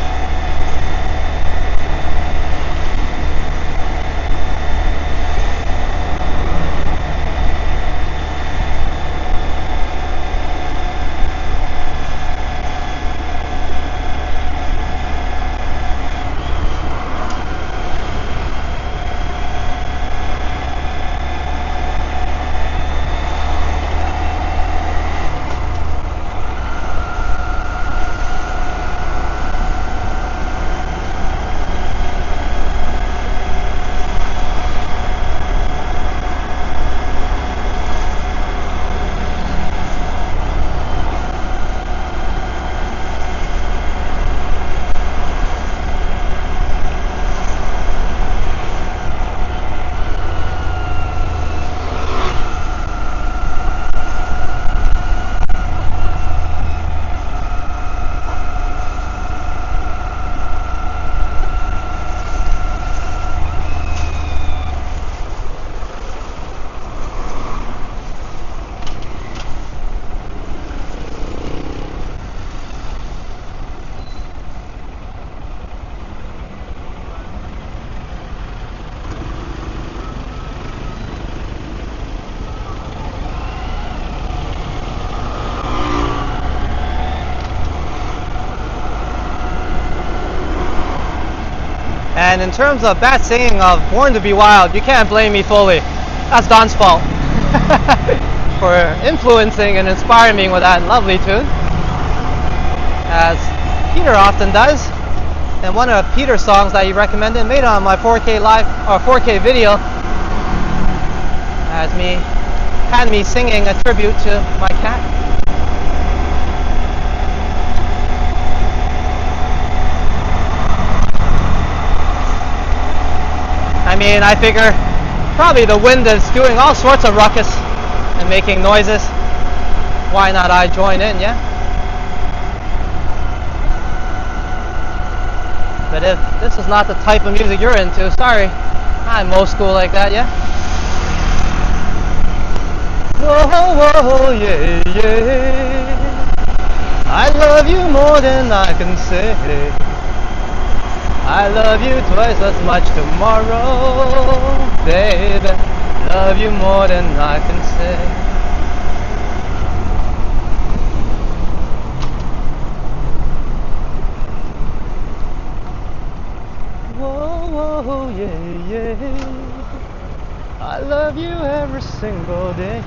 And in terms of that saying of born to be wild, you can't blame me fully. That's Don's fault for influencing and inspiring me with that lovely tune, as Peter often does. And one of Peter's songs that he recommended, made on my 4K live or 4K video, had me singing a tribute to my cat. I mean, I figure probably the wind is doing all sorts of ruckus and making noises. Why not I join in, yeah? But if this is not the type of music you're into, sorry, I'm old school like that, yeah? Whoa, whoa, yeah, yeah. I love you more than I can say. I love you twice as much tomorrow, baby. Love you more than I can say. Whoa, whoa, yeah, yeah. I love you every single day.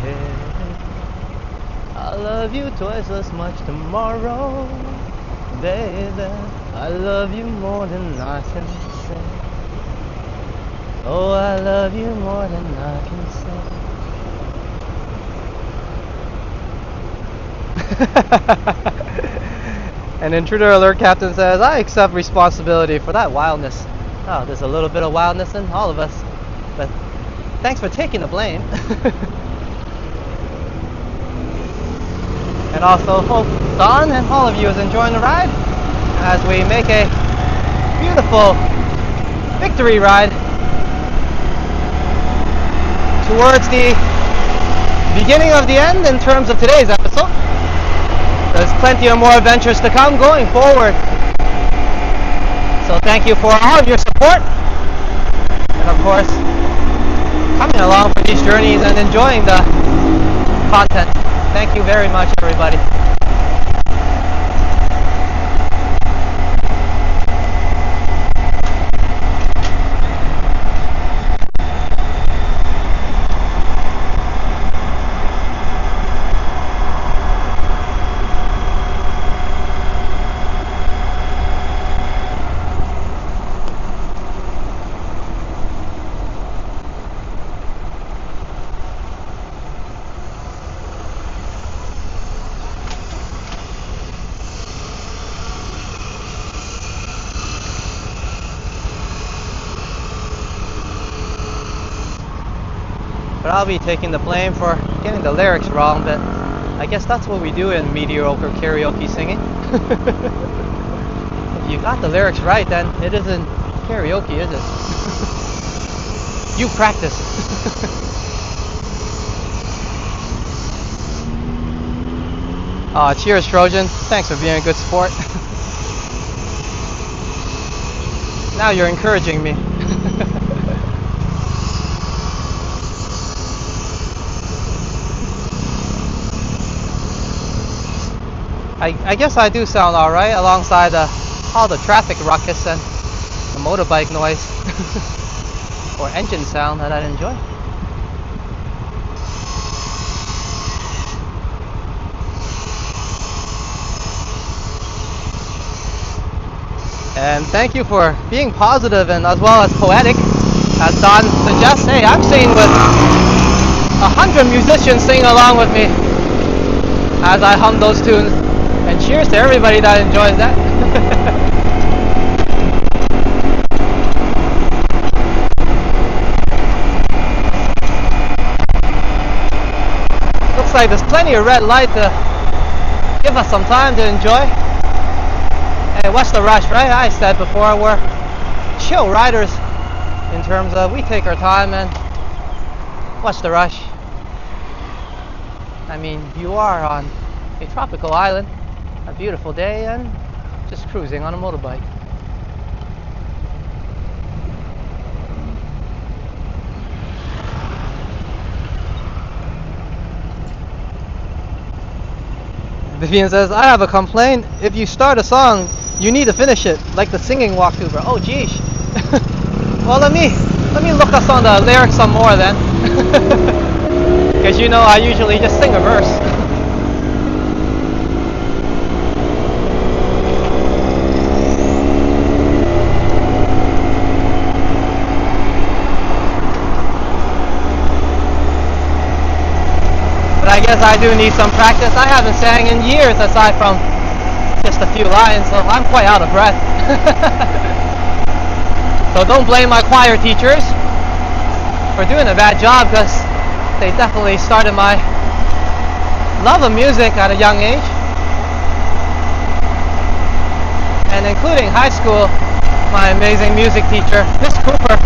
I love you twice as much tomorrow, baby. I love you more than I can say. Oh, I love you more than I can say. And Intruder Alert Captain says, I accept responsibility for that wildness. Oh, there's a little bit of wildness in all of us. But thanks for taking the blame. And also hope Don and all of you is enjoying the ride as we make a beautiful victory ride towards the beginning of the end in terms of today's episode. There's plenty of more adventures to come going forward. So thank you for all of your support, and of course coming along for these journeys and enjoying the content. Thank you very much, everybody. But I'll be taking the blame for getting the lyrics wrong, but I guess that's what we do in mediocre karaoke singing. If you got the lyrics right, then it isn't karaoke, is it? You practice. Cheers, Trojan. Thanks for being a good sport. Now you're encouraging me. I guess I do sound alright alongside all the traffic ruckus and the motorbike noise or engine sound that I enjoy. And thank you for being positive and as well as poetic. As Don suggests, hey, I'm singing with 100 musicians singing along with me as I hum those tunes. And cheers to everybody that enjoys that. Looks like there's plenty of red light to give us some time to enjoy. Hey, what's the rush, right? I said before, we're chill riders in terms of we take our time and what's the rush? I mean, you are on a tropical island, a beautiful day, and just cruising on a motorbike. Vivian says, I have a complaint. If you start a song, you need to finish it, like the singing walkthrough. Oh, geez. Well, let me look up on the lyrics some more then. Because you know I usually just sing a verse. But I guess I do need some practice. I haven't sang in years aside from just a few lines, so I'm quite out of breath. So don't blame my choir teachers for doing a bad job, because they definitely started my love of music at a young age. And including high school, my amazing music teacher, Miss Cooper,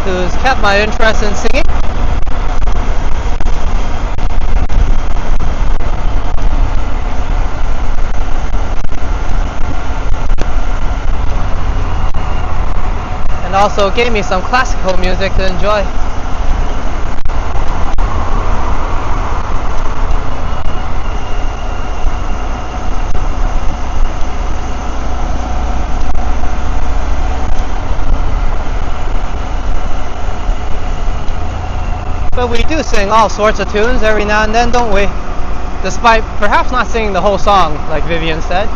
who's kept my interest in singing. And also gave me some classical music to enjoy. But we do sing all sorts of tunes every now and then, don't we? Despite perhaps not singing the whole song, like Vivian said.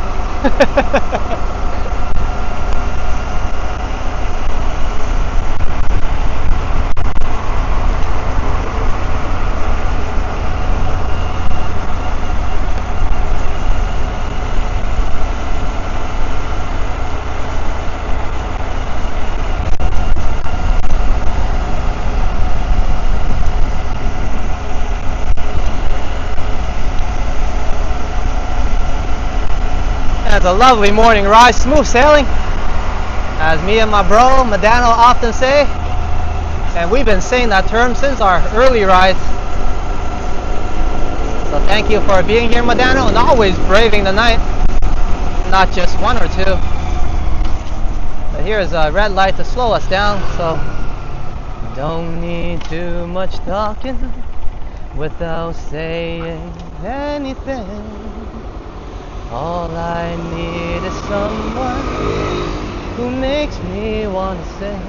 It's a lovely morning ride, smooth sailing, as me and my bro Medano often say, and we've been saying that term since our early rides. So thank you for being here, Medano, and always braving the night, not just one or two. But here's a red light to slow us down, so don't need too much talking without saying anything. All I need is someone who makes me want to say,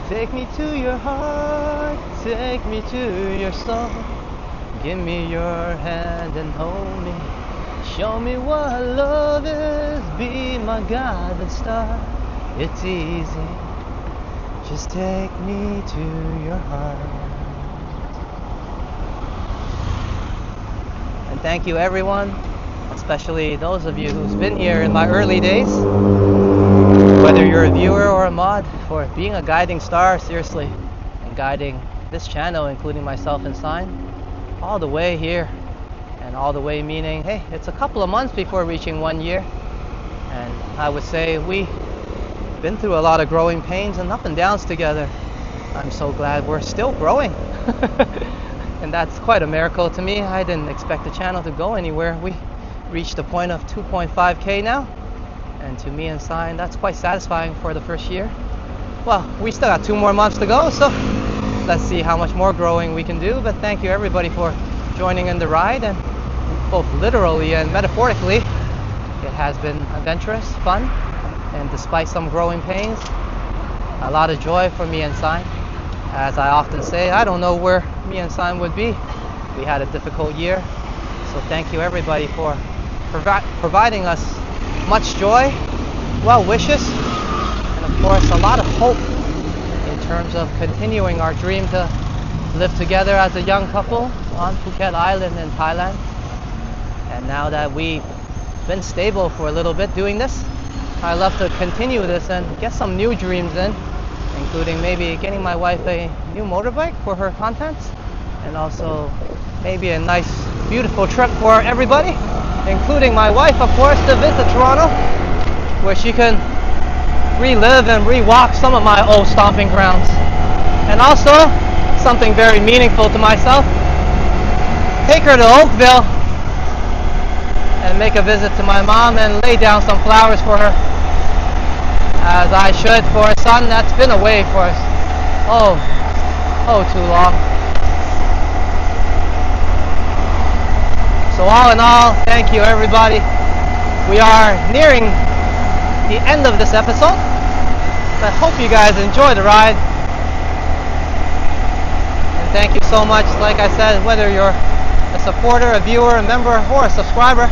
take me to your heart, take me to your soul, give me your hand and hold me, show me what love is, be my guiding star. It's easy, just take me to your heart. And thank you everyone especially those of you who's been here in my early days, whether you're a viewer or a mod, for being a guiding star, seriously, and guiding this channel, including myself and Sign, all the way here. And all the way meaning, hey, it's a couple of months before reaching 1 year. And I would say we've been through a lot of growing pains and up and downs together. I'm so glad we're still growing. And that's quite a miracle to me. I didn't expect the channel to go anywhere. We reached a point of 2.5k now. And to me and Sign, that's quite satisfying for the first year. Well, we still got 2 more months to go, so let's see how much more growing we can do. But thank you everybody for joining in the ride, and both literally and metaphorically, it has been adventurous, fun, and despite some growing pains, a lot of joy for me and Sign. As I often say, I don't know where me and Sign would be. We had a difficult year, so thank you everybody for providing us much joy, well wishes, and of course a lot of hope in terms of continuing our dream to live together as a young couple on Phuket Island in Thailand. And now that we've been stable for a little bit doing this, I love to continue this and get some new dreams in, including maybe getting my wife a new motorbike for her contents, and also maybe a nice beautiful trip for everybody, including my wife, of course, to visit Toronto, where she can relive and re-walk some of my old stomping grounds. And also something very meaningful to myself, take her to Oakville and make a visit to my mom and lay down some flowers for her, as I should for a son that's been away for too long. So all in all, thank you everybody. We are nearing the end of this episode. I hope you guys enjoy the ride. And thank you so much, like I said, whether you're a supporter, a viewer, a member, or a subscriber.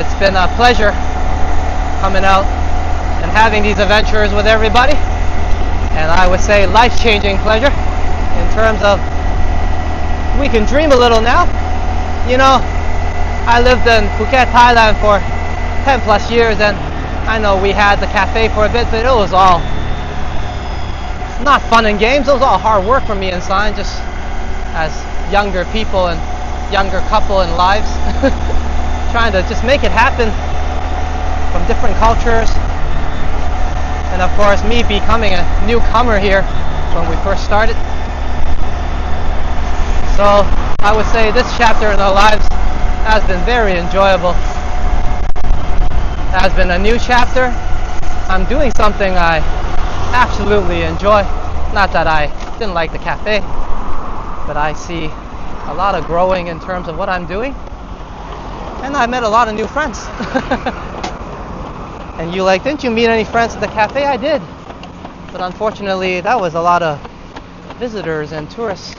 It's been a pleasure coming out and having these adventures with everybody. And I would say life-changing pleasure in terms of we can dream a little now. You know, I lived in Phuket, Thailand for 10 plus years, and I know we had the cafe for a bit, but it was all not fun and games. It was all hard work for me and Sign, just as younger people and younger couple in lives, trying to just make it happen from different cultures. And of course, me becoming a newcomer here when we first started. So I would say this chapter in our lives has been very enjoyable. It has been a new chapter. I'm doing something I absolutely enjoy. Not that I didn't like the cafe, but I see a lot of growing in terms of what I'm doing. And I met a lot of new friends. And you like, didn't you meet any friends at the cafe? I did. But unfortunately, that was a lot of visitors and tourists.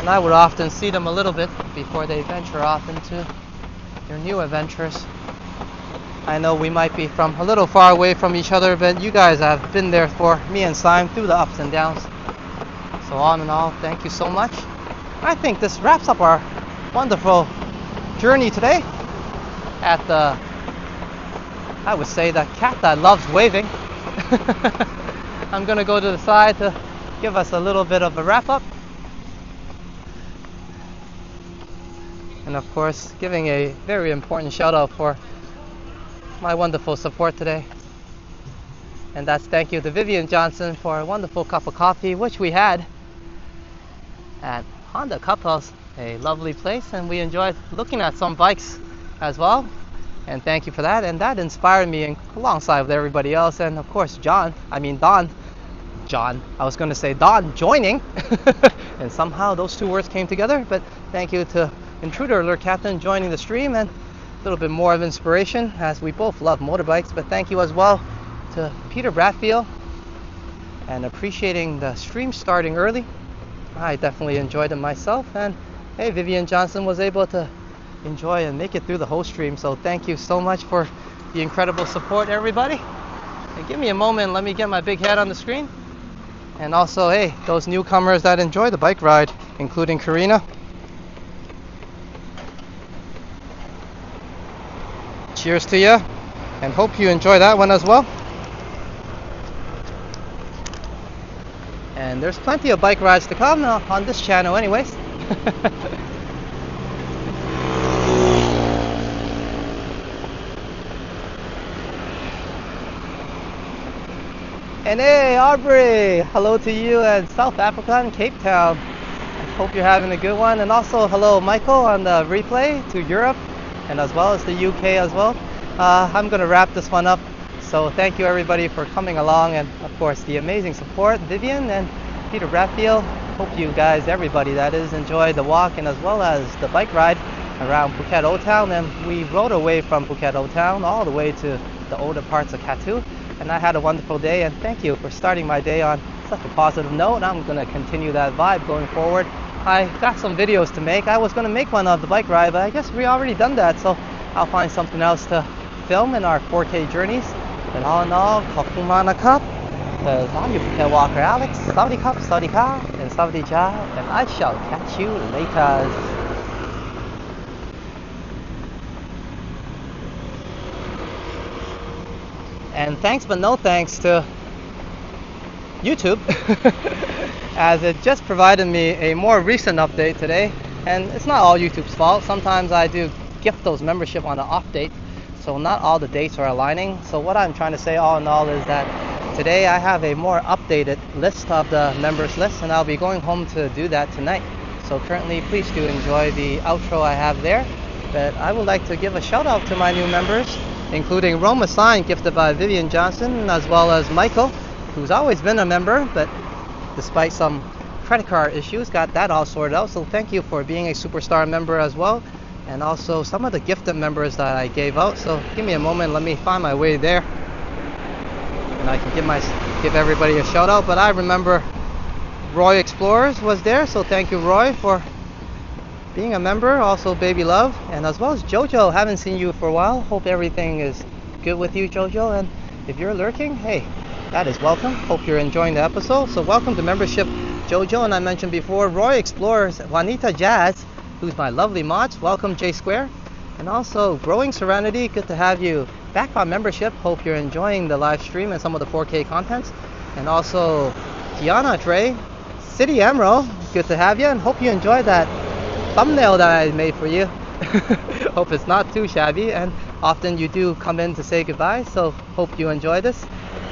And I would often see them a little bit before they venture off into their new adventures. I know we might be from a little far away from each other, but you guys have been there for me and Simon through the ups and downs. So all in all, thank you so much. I think this wraps up our wonderful journey today at the, I would say, the cat that loves waving. I'm gonna go to the side to give us a little bit of a wrap up. And of course, giving a very important shout out for my wonderful support today. And that's thank you to Vivian Johnson for a wonderful cup of coffee, which we had at Honda Cup House, a lovely place, and we enjoyed looking at some bikes as well. And thank you for that. And that inspired me alongside with everybody else. And of course, Don, I was going to say Don joining. And somehow those two words came together. But thank you to Intruder Alert Captain joining the stream, and a little bit more of inspiration as we both love motorbikes. But thank you as well to Peter Bradfield and appreciating the stream starting early. I definitely enjoyed it myself. And hey, Vivian Johnson was able to enjoy and make it through the whole stream. So thank you so much for the incredible support, everybody. And give me a moment, let me get my big head on the screen. And also, hey, those newcomers that enjoy the bike ride, including Karina. cheers to you, and hope you enjoy that one as well. And there's plenty of bike rides to come on this channel anyways. And hey, Aubrey, hello to you in South Africa and Cape Town. I hope you're having a good one. And also hello, Michael, on the replay to Europe and as well as the UK as well. I'm going to wrap this one up. So thank you everybody for coming along, and of course the amazing support, Vivian and Peter Raphael. Hope you guys, everybody that is, enjoyed the walk and as well as the bike ride around Phuket Old Town. And we rode away from Phuket Old Town all the way to the older parts of Katu. And I had a wonderful day, and thank you for starting my day on such a positive note. I'm going to continue that vibe going forward. I got some videos to make. I was going to make one of the bike ride, but I guess we already done that, so I'll find something else to film in our 4K journeys. But all in all, Kakuma Cup, because I'm your Phuket Walker Alex. Sawadee Cup, Sawadee Ka, and Sawadee Cha, and I shall catch you later. And thanks but no thanks to YouTube, as it just provided me a more recent update today. And it's not all YouTube's fault. Sometimes I do gift those membership on an off date, so not all the dates are aligning. So what I'm trying to say all in all is that today I have a more updated list of the members list, and I'll be going home to do that tonight. So currently, please do enjoy the outro I have there. But I would like to give a shout out to my new members, including Roma Sign, gifted by Vivian Johnson, as well as Michael, who's always been a member, but despite some credit card issues, got that all sorted out. So thank you for being a superstar member as well. And also some of the gifted members that I gave out. So give me a moment, let me find my way there, and I can give everybody a shout out. But I remember Roy Explorers was there, so thank you, Roy, for being a member. Also Baby Love, and as well as Jojo. Haven't seen you for a while. Hope everything is good with you, Jojo. And if you're lurking, hey, that is welcome. Hope you're enjoying the episode. So welcome to membership, Jojo. And I mentioned before, Roy Explorers, Juanita Jazz, who's my lovely mods. Welcome, J Square. And also Growing Serenity, good to have you back on membership. Hope you're enjoying the live stream and some of the 4K contents. And also Tiana Trey, City Emerald, good to have you, and hope you enjoyed that thumbnail that I made for you. Hope it's not too shabby, and often you do come in to say goodbye, so hope you enjoy this,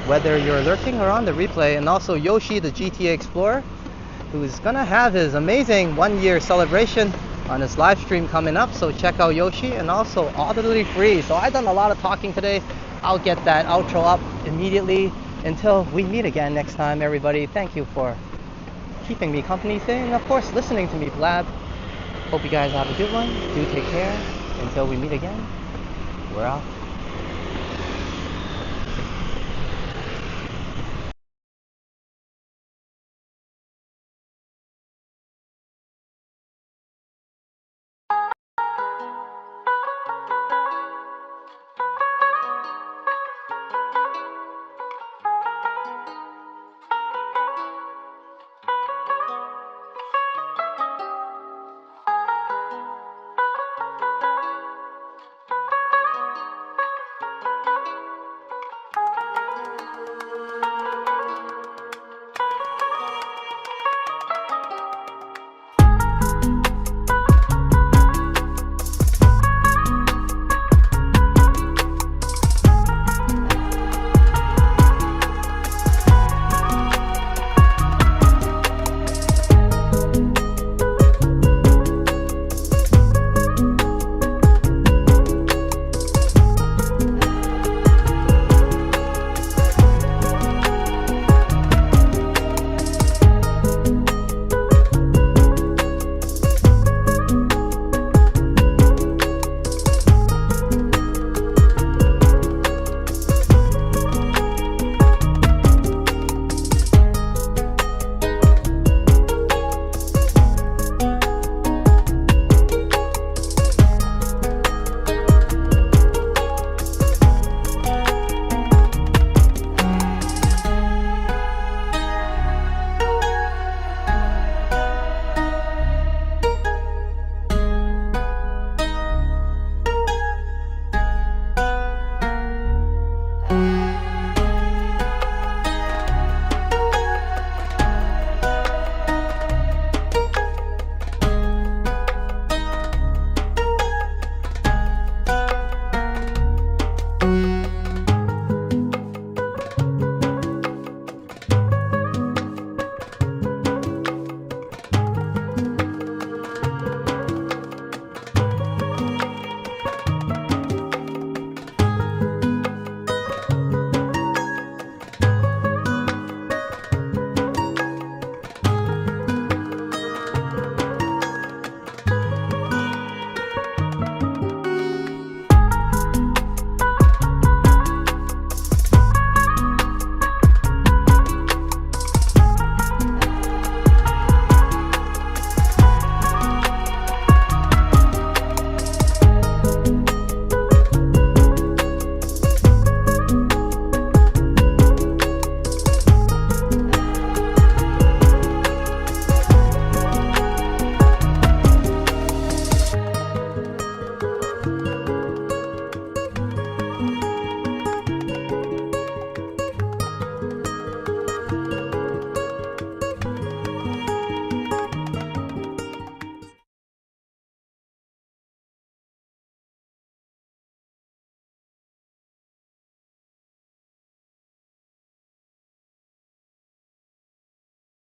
whether you're lurking or on the replay. And also Yoshi, the GTA Explorer, who's gonna have his amazing 1-year celebration on his live stream coming up, so check out Yoshi. And also audibly free. So I've done a lot of talking today. I'll get that outro up immediately. Until we meet again next time, everybody, thank you for keeping me company today, and of course listening to me blab. Hope you guys have a good one. Do take care. Until we meet again, we're out.